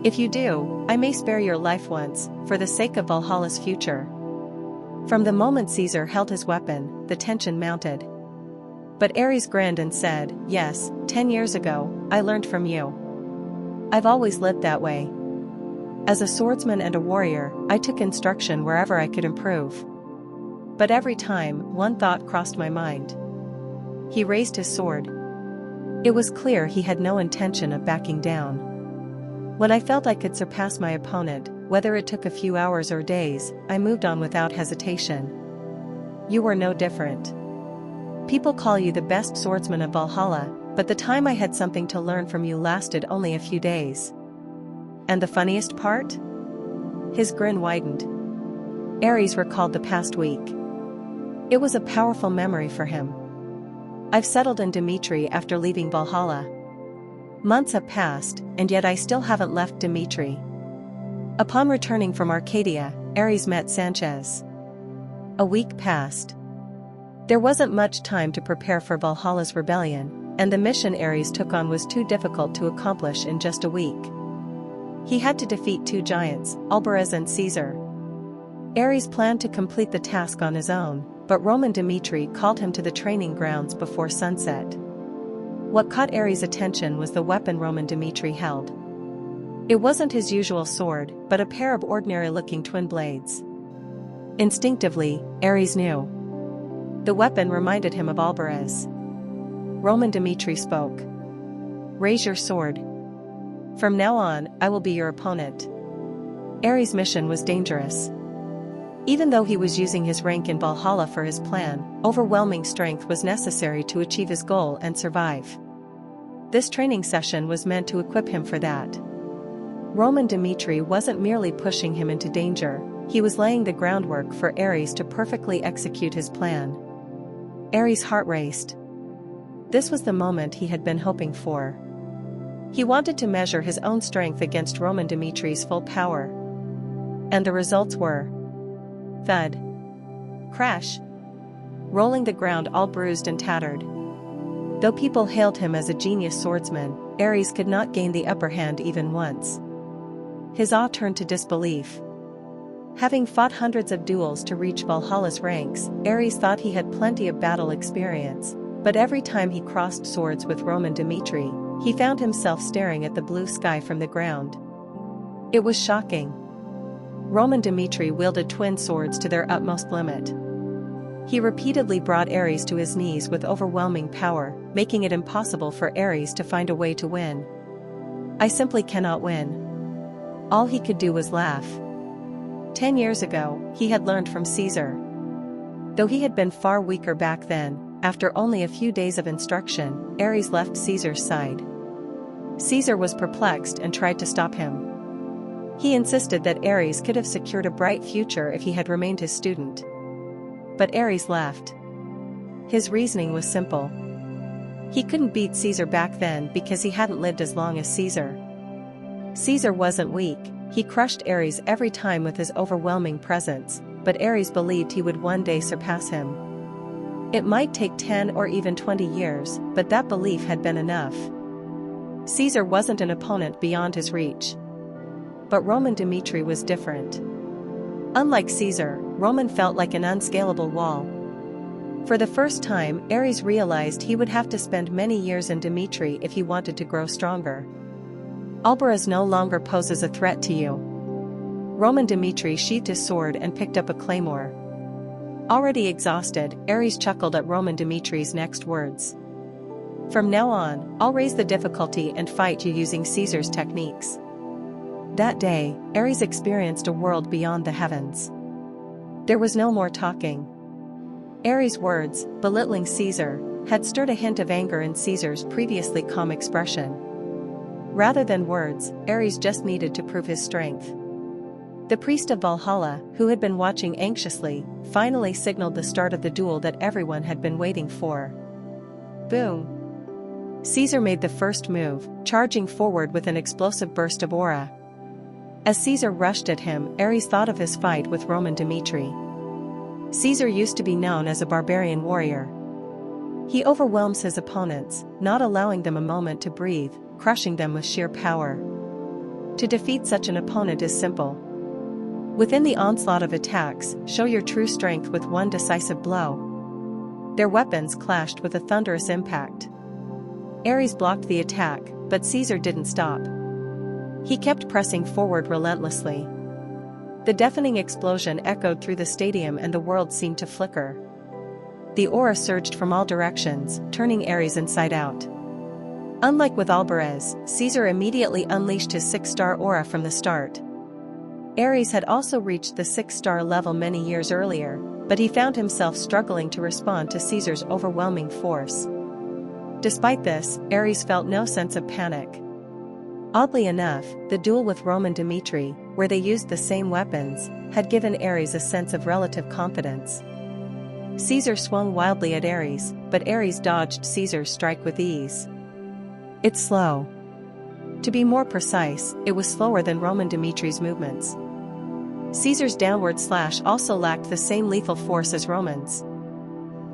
If you do, I may spare your life once, for the sake of Valhalla's future. From the moment Caesar held his weapon, the tension mounted. But Ares grinned and said, "Yes, 10 years ago, I learned from you. I've always lived that way. As a swordsman and a warrior, I took instruction wherever I could improve. But every time, one thought crossed my mind." He raised his sword. It was clear he had no intention of backing down. When I felt I could surpass my opponent, whether it took a few hours or days, I moved on without hesitation. You were no different. People call you the best swordsman of Valhalla, but the time I had something to learn from you lasted only a few days. And the funniest part? His grin widened. Ares recalled the past week. It was a powerful memory for him. I've settled in Dimitri after leaving Valhalla. Months have passed, and yet I still haven't left Dimitri. Upon returning from Arcadia, Ares met Sanchez. A week passed. There wasn't much time to prepare for Valhalla's rebellion, and the mission Ares took on was too difficult to accomplish in just a week. He had to defeat two giants, Albaraz and Caesar. Ares planned to complete the task on his own, but Roman Dimitri called him to the training grounds before sunset. What caught Ares' attention was the weapon Roman Dimitri held. It wasn't his usual sword, but a pair of ordinary-looking twin blades. Instinctively, Ares knew. The weapon reminded him of Albaraz. Roman Dimitri spoke. "Raise your sword. From now on, I will be your opponent." Ares' mission was dangerous. Even though he was using his rank in Valhalla for his plan, overwhelming strength was necessary to achieve his goal and survive. This training session was meant to equip him for that. Roman Dimitri wasn't merely pushing him into danger, he was laying the groundwork for Ares to perfectly execute his plan. Ares' heart raced. This was the moment he had been hoping for. He wanted to measure his own strength against Roman Dimitri's full power. And the results were: thud. Crash. Rolling the ground all bruised and tattered. Though people hailed him as a genius swordsman, Ares could not gain the upper hand even once. His awe turned to disbelief. Having fought hundreds of duels to reach Valhalla's ranks, Ares thought he had plenty of battle experience, but every time he crossed swords with Roman Dimitri, he found himself staring at the blue sky from the ground. It was shocking. Roman Dimitri wielded twin swords to their utmost limit. He repeatedly brought Ares to his knees with overwhelming power, making it impossible for Ares to find a way to win. "I simply cannot win." All he could do was laugh. 10 years ago, he had learned from Caesar. Though he had been far weaker back then, after only a few days of instruction, Ares left Caesar's side. Caesar was perplexed and tried to stop him. He insisted that Ares could have secured a bright future if he had remained his student. But Ares left. His reasoning was simple. He couldn't beat Caesar back then because he hadn't lived as long as Caesar. Caesar wasn't weak, he crushed Ares every time with his overwhelming presence, but Ares believed he would one day surpass him. It might take 10 or even 20 years, but that belief had been enough. Caesar wasn't an opponent beyond his reach. But Roman Dimitri was different. Unlike Caesar, Roman felt like an unscalable wall. For the first time, Ares realized he would have to spend many years in Dimitri if he wanted to grow stronger. "Albaraz no longer poses a threat to you." Roman Dimitri sheathed his sword and picked up a claymore. Already exhausted, Ares chuckled at Roman Dimitri's next words. "From now on, I'll raise the difficulty and fight you using Caesar's techniques." That day, Ares experienced a world beyond the heavens. There was no more talking. Ares' words, belittling Caesar, had stirred a hint of anger in Caesar's previously calm expression. Rather than words, Ares just needed to prove his strength. The priest of Valhalla, who had been watching anxiously, finally signaled the start of the duel that everyone had been waiting for. Boom! Caesar made the first move, charging forward with an explosive burst of aura. As Caesar rushed at him, Ares thought of his fight with Roman Dimitri. Caesar used to be known as a barbarian warrior. He overwhelms his opponents, not allowing them a moment to breathe, crushing them with sheer power. To defeat such an opponent is simple. Within the onslaught of attacks, show your true strength with one decisive blow. Their weapons clashed with a thunderous impact. Ares blocked the attack, but Caesar didn't stop. He kept pressing forward relentlessly. The deafening explosion echoed through the stadium and the world seemed to flicker. The aura surged from all directions, turning Ares inside out. Unlike with Albaraz, Caesar immediately unleashed his 6-star aura from the start. Ares had also reached the 6-star level many years earlier, but he found himself struggling to respond to Caesar's overwhelming force. Despite this, Ares felt no sense of panic. Oddly enough, the duel with Roman Dmitri, where they used the same weapons, had given Ares a sense of relative confidence. Caesar swung wildly at Ares, but Ares dodged Caesar's strike with ease. It's slow. To be more precise, it was slower than Roman Dmitri's movements. Caesar's downward slash also lacked the same lethal force as Roman's.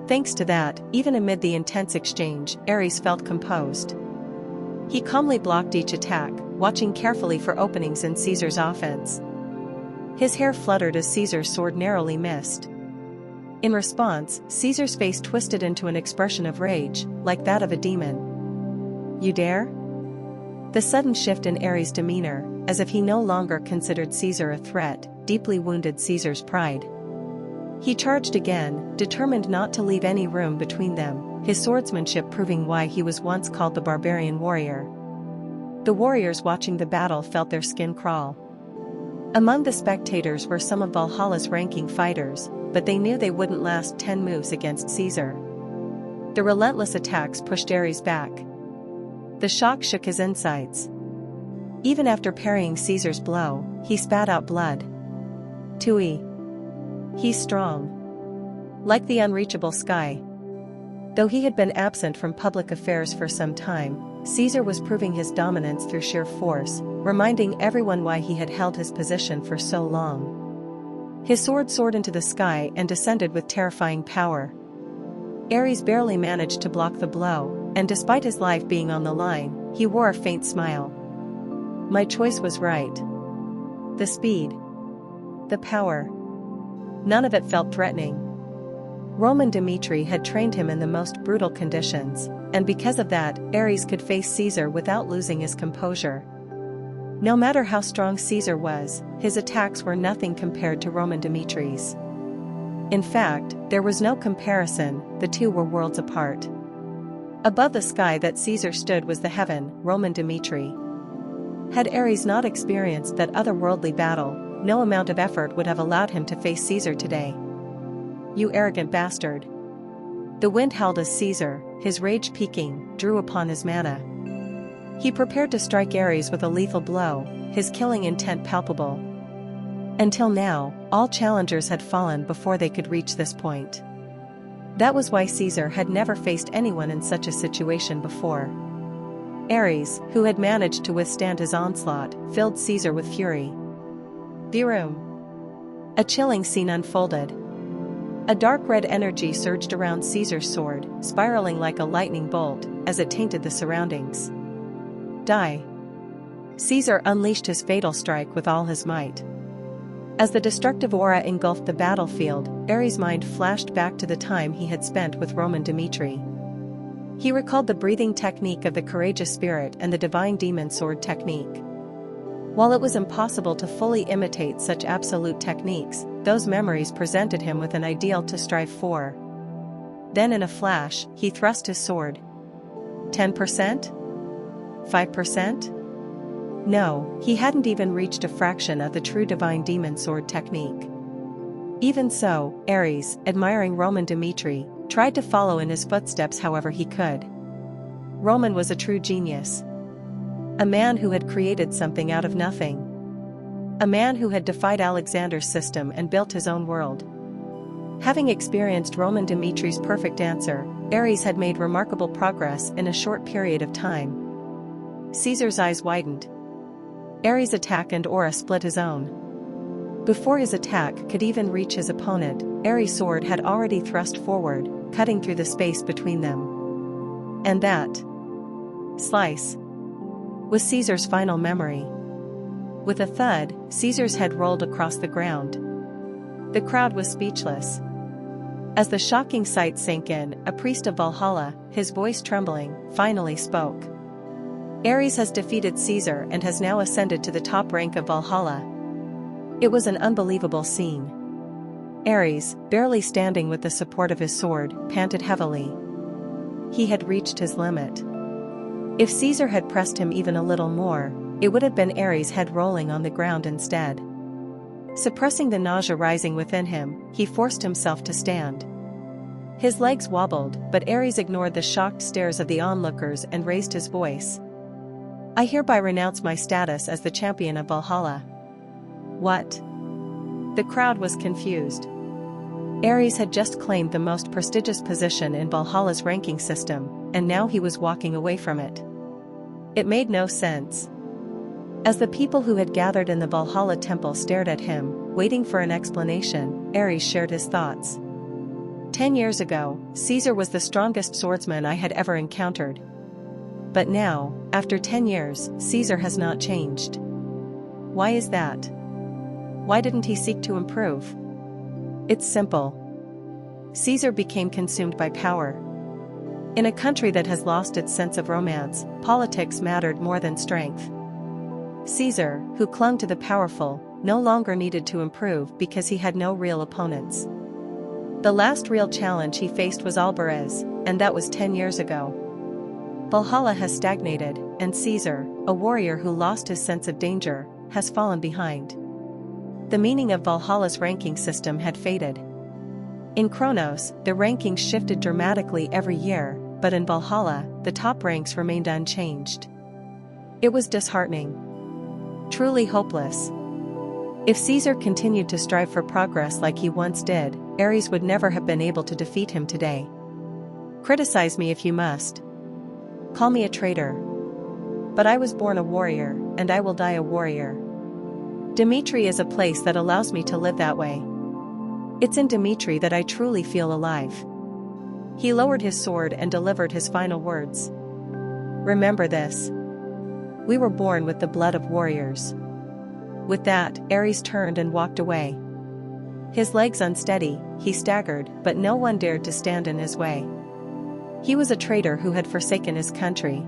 Thanks to that, even amid the intense exchange, Ares felt composed. He calmly blocked each attack, watching carefully for openings in Caesar's offense. His hair fluttered as Caesar's sword narrowly missed. In response, Caesar's face twisted into an expression of rage, like that of a demon. You dare? The sudden shift in Ares' demeanor, as if he no longer considered Caesar a threat, deeply wounded Caesar's pride. He charged again, determined not to leave any room between them, his swordsmanship proving why he was once called the barbarian warrior. The warriors watching the battle felt their skin crawl. Among the spectators were some of Valhalla's ranking fighters, but they knew they wouldn't last 10 moves against Caesar. The relentless attacks pushed Ares back. The shock shook his insides. Even after parrying Caesar's blow, he spat out blood. Tui. He's strong. Like the unreachable sky. Though he had been absent from public affairs for some time, Caesar was proving his dominance through sheer force, reminding everyone why he had held his position for so long. His sword soared into the sky and descended with terrifying power. Ares barely managed to block the blow, and despite his life being on the line, he wore a faint smile. My choice was right. The speed. The power. None of it felt threatening. Roman Dmitri had trained him in the most brutal conditions, and because of that, Ares could face Caesar without losing his composure. No matter how strong Caesar was, his attacks were nothing compared to Roman Dmitri's. In fact, there was no comparison, the two were worlds apart. Above the sky that Caesar stood was the heaven, Roman Dmitri. Had Ares not experienced that otherworldly battle, no amount of effort would have allowed him to face Caesar today. You arrogant bastard. The wind howled as Caesar, his rage peaking, drew upon his mana. He prepared to strike Ares with a lethal blow, his killing intent palpable. Until now, all challengers had fallen before they could reach this point. That was why Caesar had never faced anyone in such a situation before. Ares, who had managed to withstand his onslaught, filled Caesar with fury. The room. A chilling scene unfolded. A dark red energy surged around Caesar's sword, spiraling like a lightning bolt, as it tainted the surroundings. Die. Caesar unleashed his fatal strike with all his might. As the destructive aura engulfed the battlefield, Ares' mind flashed back to the time he had spent with Roman Dmitri. He recalled the breathing technique of the courageous spirit and the divine demon sword technique. While it was impossible to fully imitate such absolute techniques, those memories presented him with an ideal to strive for. Then in a flash, he thrust his sword. 10%? 5%? No, he hadn't even reached a fraction of the true divine demon sword technique. Even so, Ares, admiring Roman Dmitri, tried to follow in his footsteps however he could. Roman was a true genius. A man who had created something out of nothing. A man who had defied Alexander's system and built his own world. Having experienced Roman Dmitri's perfect answer, Ares had made remarkable progress in a short period of time. Caesar's eyes widened. Ares' attack and aura split his own. Before his attack could even reach his opponent, Ares' sword had already thrust forward, cutting through the space between them. And that slice was Caesar's final memory. With a thud, Caesar's head rolled across the ground. The crowd was speechless. As the shocking sight sank in, a priest of Valhalla, his voice trembling, finally spoke. Ares has defeated Caesar and has now ascended to the top rank of Valhalla. It was an unbelievable scene. Ares, barely standing with the support of his sword, panted heavily. He had reached his limit. If Caesar had pressed him even a little more, it would have been Ares' head rolling on the ground instead. Suppressing the nausea rising within him, he forced himself to stand. His legs wobbled, but Ares ignored the shocked stares of the onlookers and raised his voice. "I hereby renounce my status as the champion of Valhalla." "What?" The crowd was confused. Ares had just claimed the most prestigious position in Valhalla's ranking system, and now he was walking away from it. It made no sense. As the people who had gathered in the Valhalla temple stared at him, waiting for an explanation, Ares shared his thoughts. 10 years ago, Caesar was the strongest swordsman I had ever encountered. But now, after 10 years, Caesar has not changed. Why is that? Why didn't he seek to improve? It's simple. Caesar became consumed by power. In a country that has lost its sense of romance, politics mattered more than strength. Caesar, who clung to the powerful, no longer needed to improve because he had no real opponents. The last real challenge he faced was Alvarez, and that was 10 years ago. Valhalla has stagnated, and Caesar, a warrior who lost his sense of danger, has fallen behind. The meaning of Valhalla's ranking system had faded. In Kronos, the rankings shifted dramatically every year, but in Valhalla, the top ranks remained unchanged. It was disheartening. Truly hopeless. If Caesar continued to strive for progress like he once did, Ares would never have been able to defeat him today. Criticize me if you must. Call me a traitor. But I was born a warrior, and I will die a warrior. Dimitri is a place that allows me to live that way. It's in Dimitri that I truly feel alive. He lowered his sword and delivered his final words. Remember this. We were born with the blood of warriors. With that, Ares turned and walked away. His legs unsteady, he staggered, but no one dared to stand in his way. He was a traitor who had forsaken his country.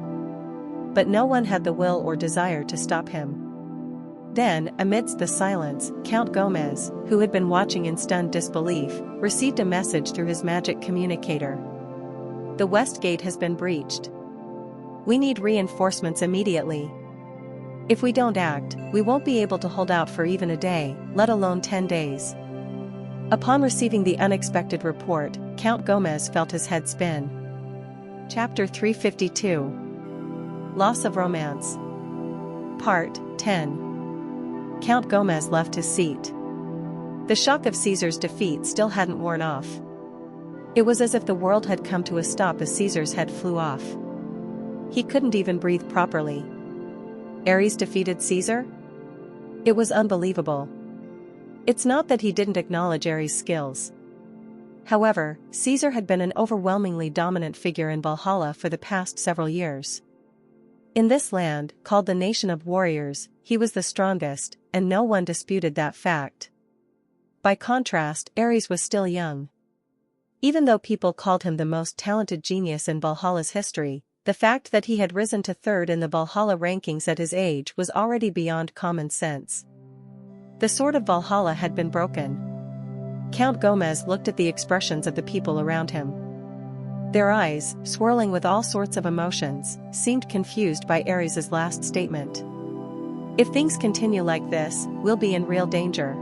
But no one had the will or desire to stop him. Then, amidst the silence, Count Gomez, who had been watching in stunned disbelief, received a message through his magic communicator. The west gate has been breached. We need reinforcements immediately. If we don't act, we won't be able to hold out for even a day, let alone 10 days. Upon receiving the unexpected report, Count Gomez felt his head spin. Chapter 352. Loss of Romance. Part 10. Count Gomez left his seat. The shock of Caesar's defeat still hadn't worn off. It was as if the world had come to a stop as Caesar's head flew off. He couldn't even breathe properly. Ares defeated Caesar? It was unbelievable. It's not that he didn't acknowledge Ares' skills. However, Caesar had been an overwhelmingly dominant figure in Valhalla for the past several years. In this land, called the Nation of Warriors, he was the strongest, and no one disputed that fact. By contrast, Ares was still young. Even though people called him the most talented genius in Valhalla's history, the fact that he had risen to third in the Valhalla rankings at his age was already beyond common sense. The sword of Valhalla had been broken. Count Gomez looked at the expressions of the people around him. Their eyes, swirling with all sorts of emotions, seemed confused by Ares's last statement. If things continue like this, we'll be in real danger.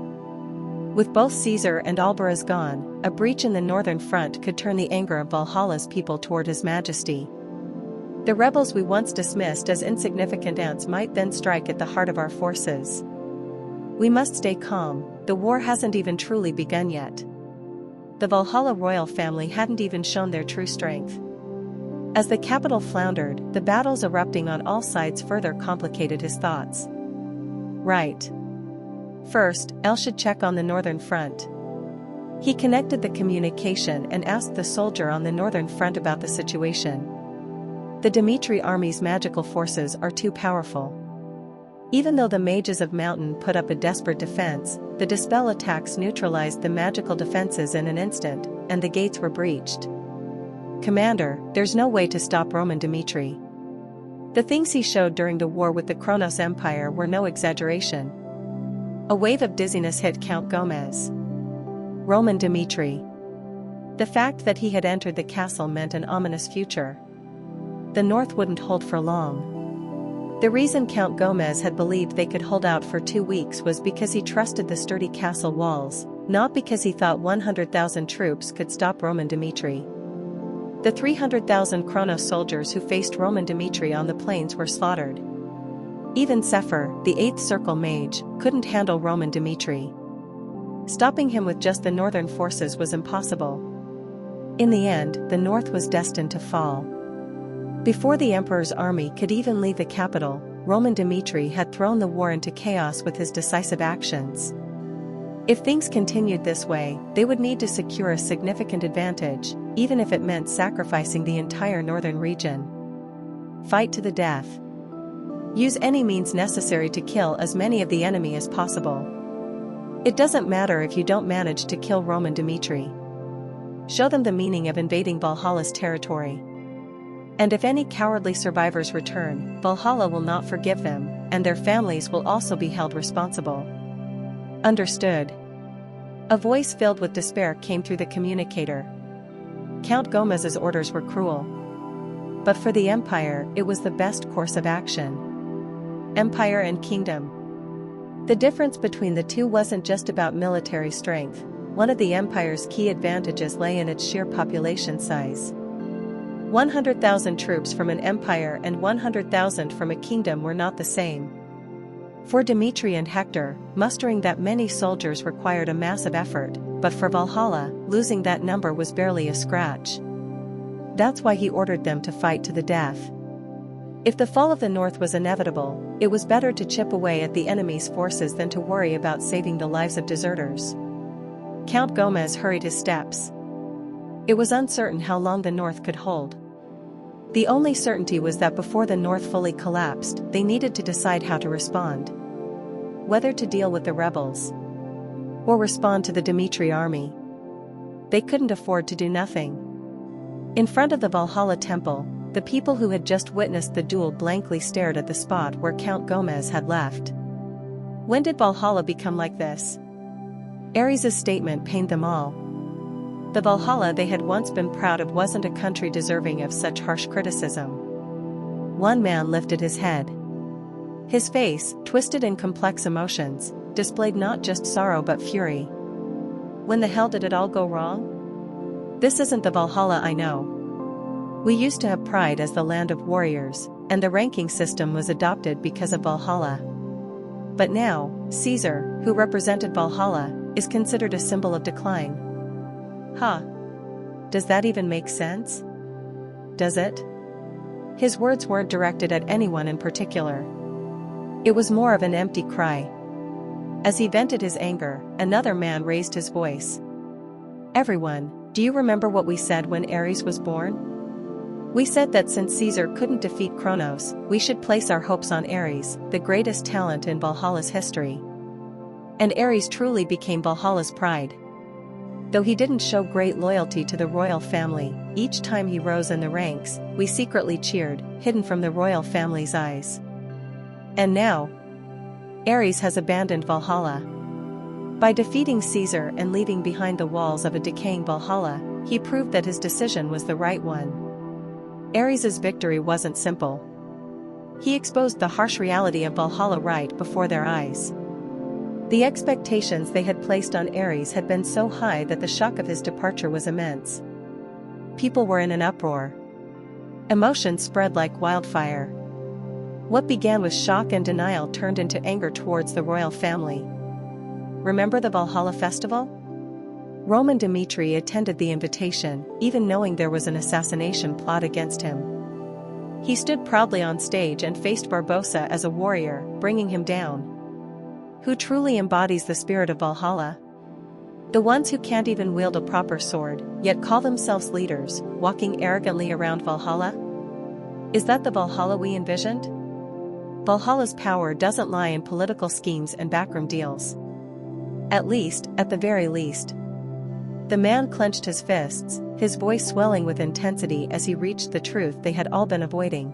With both Caesar and Alvarez gone, a breach in the northern front could turn the anger of Valhalla's people toward His Majesty. The rebels we once dismissed as insignificant ants might then strike at the heart of our forces. We must stay calm, the war hasn't even truly begun yet. The Valhalla royal family hadn't even shown their true strength. As the capital floundered, the battles erupting on all sides further complicated his thoughts. Right. First, El should check on the northern front. He connected the communication and asked the soldier on the northern front about the situation. The Dimitri army's magical forces are too powerful. Even though the mages of Mountain put up a desperate defense, the Dispel attacks neutralized the magical defenses in an instant, and the gates were breached. Commander, there's no way to stop Roman Dimitri. The things he showed during the war with the Kronos Empire were no exaggeration. A wave of dizziness hit Count Gomez. Roman Dimitri. The fact that he had entered the castle meant an ominous future. The north wouldn't hold for long. The reason Count Gomez had believed they could hold out for 2 weeks was because he trusted the sturdy castle walls, Not because he thought 100,000 troops could stop Roman Dmitry. The 300,000 Kronos soldiers who faced Roman Dmitry on the plains were slaughtered. Even Sefer, the 8th Circle mage, couldn't handle Roman Dmitry. Stopping him with just the northern forces was impossible. In the end, the north was destined to fall. Before the emperor's army could even leave the capital, Roman Dmitry had thrown the war into chaos with his decisive actions. If things continued this way, they would need to secure a significant advantage, even if it meant sacrificing the entire northern region. Fight to the death. Use any means necessary to kill as many of the enemy as possible. It doesn't matter if you don't manage to kill Roman Dmitry. Show them the meaning of invading Valhalla's territory. And if any cowardly survivors return, Valhalla will not forgive them, and their families will also be held responsible. Understood. A voice filled with despair came through the communicator. Count Gomez's orders were cruel. But for the Empire, it was the best course of action. Empire and kingdom. The difference between the two wasn't just about military strength. One of the Empire's key advantages lay in its sheer population size. 100,000 troops from an empire and 100,000 from a kingdom were not the same. For Dmitry and Hector, mustering that many soldiers required a massive effort, but for Valhalla, losing that number was barely a scratch. That's why he ordered them to fight to the death. If the fall of the north was inevitable, it was better to chip away at the enemy's forces than to worry about saving the lives of deserters. Count Gomez hurried his steps. It was uncertain how long the north could hold. The only certainty was that before the north fully collapsed, they needed to decide how to respond. Whether to deal with the rebels or respond to the Dmitry army. They couldn't afford to do nothing. In front of the Valhalla temple, the people who had just witnessed the duel blankly stared at the spot where Count Gomez had left. When did Valhalla become like this? Ares' statement pained them all. The Valhalla they had once been proud of wasn't a country deserving of such harsh criticism. One man lifted his head. His face, twisted in complex emotions, displayed not just sorrow but fury. When the hell did it all go wrong? This isn't the Valhalla I know. We used to have pride as the land of warriors, and the ranking system was adopted because of Valhalla. But now, Caesar, who represented Valhalla, is considered a symbol of decline. Huh. Does that even make sense? Does it? His words weren't directed at anyone in particular. It was more of an empty cry. As he vented his anger, another man raised his voice. Everyone, do you remember what we said when Ares was born? We said that since Caesar couldn't defeat Kronos, we should place our hopes on Ares, the greatest talent in Valhalla's history. And Ares truly became Valhalla's pride. Though he didn't show great loyalty to the royal family, each time he rose in the ranks, we secretly cheered, hidden from the royal family's eyes. And now, Ares has abandoned Valhalla. By defeating Caesar and leaving behind the walls of a decaying Valhalla, he proved that his decision was the right one. Ares' victory wasn't simple. He exposed the harsh reality of Valhalla right before their eyes. The expectations they had placed on Ares had been so high that the shock of his departure was immense. People were in an uproar. Emotions spread like wildfire. What began with shock and denial turned into anger towards the royal family. Remember the Valhalla festival? Roman Dmitry attended the invitation, even knowing there was an assassination plot against him. He stood proudly on stage and faced Barbossa as a warrior, bringing him down. Who truly embodies the spirit of Valhalla? The ones who can't even wield a proper sword, yet call themselves leaders, walking arrogantly around Valhalla? Is that the Valhalla we envisioned? Valhalla's power doesn't lie in political schemes and backroom deals. At the very least. The man clenched his fists, his voice swelling with intensity as he reached the truth they had all been avoiding.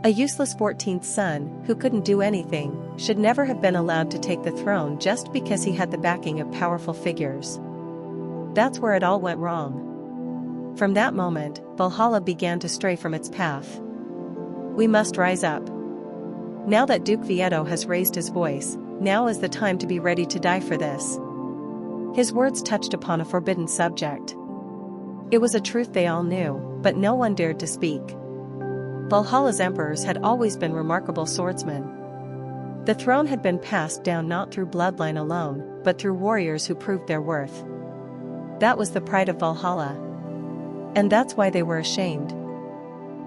A useless 14th son, who couldn't do anything, should never have been allowed to take the throne just because he had the backing of powerful figures. That's where it all went wrong. From that moment, Valhalla began to stray from its path. We must rise up. Now that Duke Vieto has raised his voice, now is the time to be ready to die for this. His words touched upon a forbidden subject. It was a truth they all knew, but no one dared to speak. Valhalla's emperors had always been remarkable swordsmen. The throne had been passed down not through bloodline alone, but through warriors who proved their worth. That was the pride of Valhalla. And that's why they were ashamed.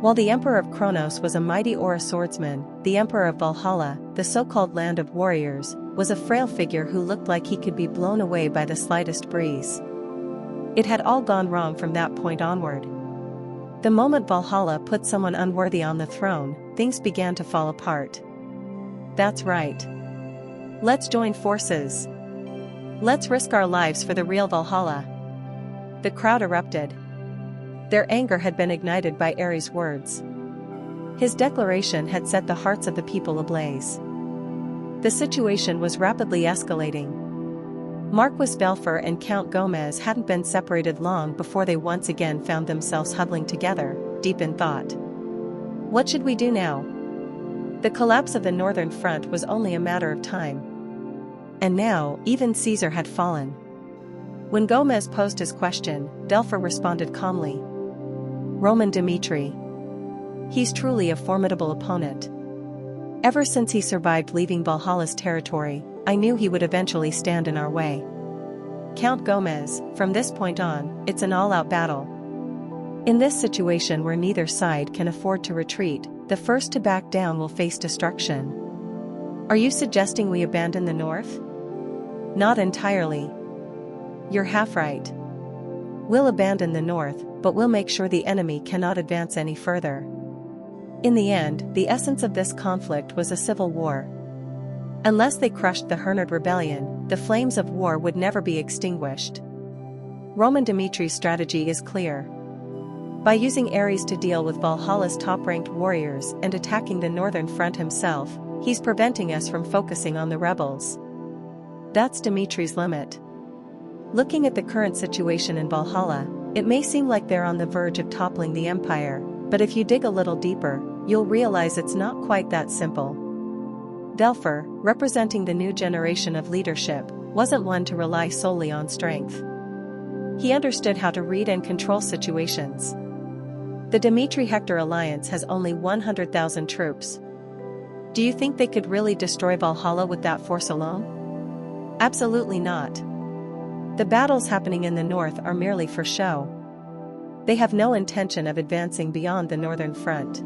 While the Emperor of Kronos was a mighty Aura swordsman, the Emperor of Valhalla, the so-called Land of Warriors, was a frail figure who looked like he could be blown away by the slightest breeze. It had all gone wrong from that point onward. The moment Valhalla put someone unworthy on the throne, things began to fall apart. That's right. Let's join forces. Let's risk our lives for the real Valhalla. The crowd erupted. Their anger had been ignited by Ares' words. His declaration had set the hearts of the people ablaze. The situation was rapidly escalating. Marquis Belfer and Count Gomez hadn't been separated long before they once again found themselves huddling together, deep in thought. What should we do now? The collapse of the northern front was only a matter of time. And now, even Caesar had fallen. When Gomez posed his question, Belfer responded calmly. Roman Dmitri. He's truly a formidable opponent. Ever since he survived leaving Valhalla's territory, I knew he would eventually stand in our way. Count Gomez, from this point on, it's an all-out battle. In this situation where neither side can afford to retreat, the first to back down will face destruction. Are you suggesting we abandon the north? Not entirely. You're half right. We'll abandon the north, but we'll make sure the enemy cannot advance any further. In the end, the essence of this conflict was a civil war. Unless they crushed the Hernard Rebellion, the flames of war would never be extinguished. Roman Dimitri's strategy is clear. By using Ares to deal with Valhalla's top-ranked warriors and attacking the northern front himself, he's preventing us from focusing on the rebels. That's Dimitri's limit. Looking at the current situation in Valhalla, it may seem like they're on the verge of toppling the empire, but if you dig a little deeper, you'll realize it's not quite that simple. Belfer, representing the new generation of leadership, wasn't one to rely solely on strength. He understood how to read and control situations. The Dmitri-Hector alliance has only 100,000 troops. Do you think they could really destroy Valhalla with that force alone? Absolutely not. The battles happening in the north are merely for show. They have no intention of advancing beyond the northern front.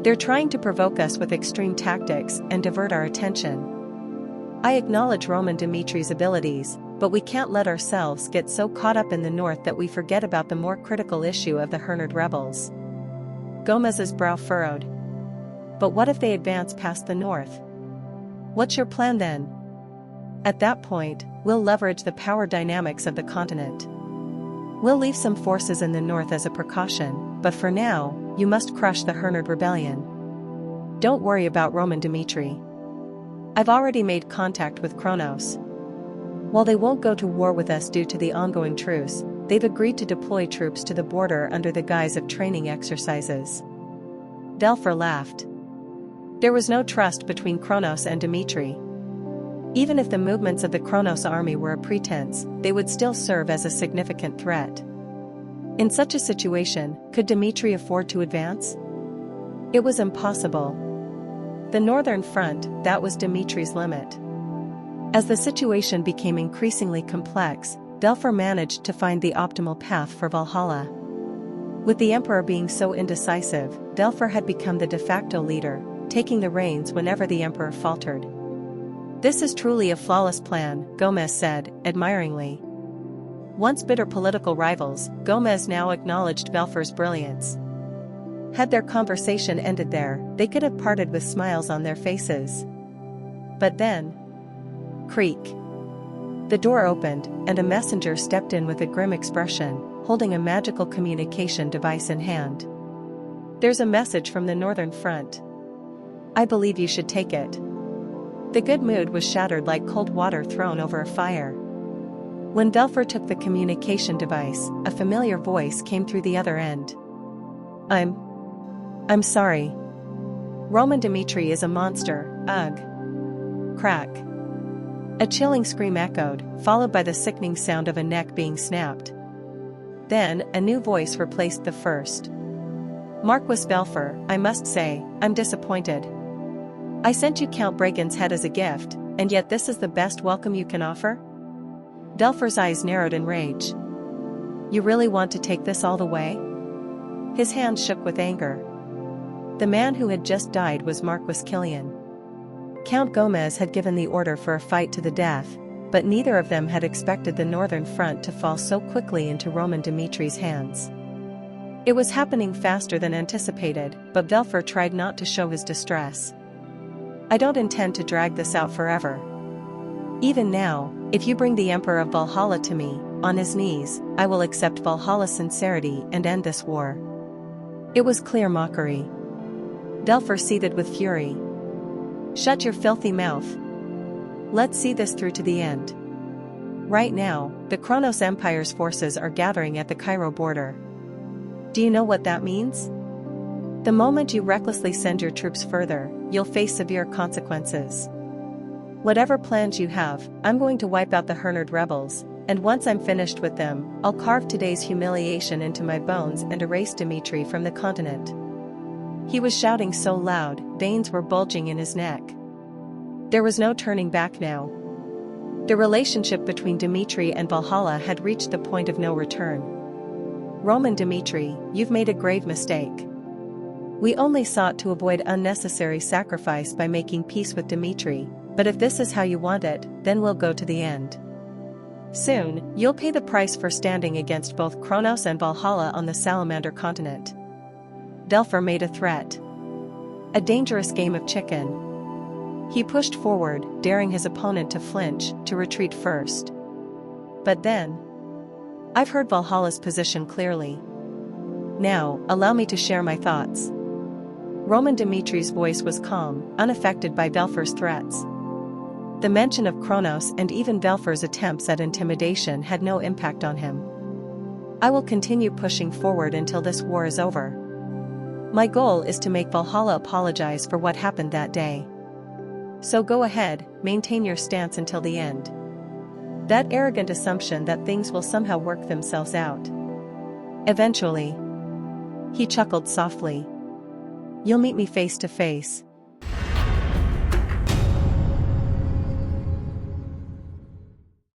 They're trying to provoke us with extreme tactics and divert our attention. I acknowledge Roman Dimitri's abilities, but we can't let ourselves get so caught up in the north that we forget about the more critical issue of the Hernard rebels. Gomez's brow furrowed. But what if they advance past the north? What's your plan then? At that point, we'll leverage the power dynamics of the continent. We'll leave some forces in the north as a precaution, but for now, you must crush the Hernard Rebellion. Don't worry about Roman Dmitri. I've already made contact with Kronos. While they won't go to war with us due to the ongoing truce, they've agreed to deploy troops to the border under the guise of training exercises. Belfer laughed. There was no trust between Kronos and Dmitri. Even if the movements of the Kronos army were a pretense, they would still serve as a significant threat. In such a situation, could Dmitri afford to advance? It was impossible. The northern front, that was Dimitri's limit. As the situation became increasingly complex, Belfer managed to find the optimal path for Valhalla. With the emperor being so indecisive, Belfer had become the de facto leader, taking the reins whenever the emperor faltered. This is truly a flawless plan, Gomez said, admiringly. Once bitter political rivals, Gomez now acknowledged Belfer's brilliance. Had their conversation ended there, they could have parted with smiles on their faces. But then... creak. The door opened, and a messenger stepped in with a grim expression, holding a magical communication device in hand. There's a message from the northern front. I believe you should take it. The good mood was shattered like cold water thrown over a fire. When Belfer took the communication device, a familiar voice came through the other end. I'm sorry. Roman Dmitri is a monster, ugh. Crack. A chilling scream echoed, followed by the sickening sound of a neck being snapped. Then, a new voice replaced the first. Marquis Belfer, I must say, I'm disappointed. I sent you Count Bragan's head as a gift, and yet this is the best welcome you can offer? Belfer's eyes narrowed in rage. You really want to take this all the way? His hands shook with anger. The man who had just died was Marquis Killian. Count Gomez had given the order for a fight to the death, but neither of them had expected the northern front to fall so quickly into Roman Dimitri's hands. It was happening faster than anticipated, but Belfer tried not to show his distress. I don't intend to drag this out forever. Even now, if you bring the Emperor of Valhalla to me, on his knees, I will accept Valhalla's sincerity and end this war. It was clear mockery. Belfer seethed with fury. Shut your filthy mouth. Let's see this through to the end. Right now, the Kronos Empire's forces are gathering at the Cairo border. Do you know what that means? The moment you recklessly send your troops further, you'll face severe consequences. Whatever plans you have, I'm going to wipe out the Hernard rebels, and once I'm finished with them, I'll carve today's humiliation into my bones and erase Dimitri from the continent. He was shouting so loud, veins were bulging in his neck. There was no turning back now. The relationship between Dimitri and Valhalla had reached the point of no return. Roman Dimitri, you've made a grave mistake. We only sought to avoid unnecessary sacrifice by making peace with Dimitri, but if this is how you want it, then we'll go to the end. Soon, you'll pay the price for standing against both Kronos and Valhalla on the Salamander continent. Belfer made a threat. A dangerous game of chicken. He pushed forward, daring his opponent to flinch, to retreat first. But then, I've heard Valhalla's position clearly. Now, allow me to share my thoughts. Roman Dimitri's voice was calm, unaffected by Belfer's threats. The mention of Kronos and even Belfer's attempts at intimidation had no impact on him. I will continue pushing forward until this war is over. My goal is to make Valhalla apologize for what happened that day. So go ahead, maintain your stance until the end. That arrogant assumption that things will somehow work themselves out. Eventually. He chuckled softly. You'll meet me face to face.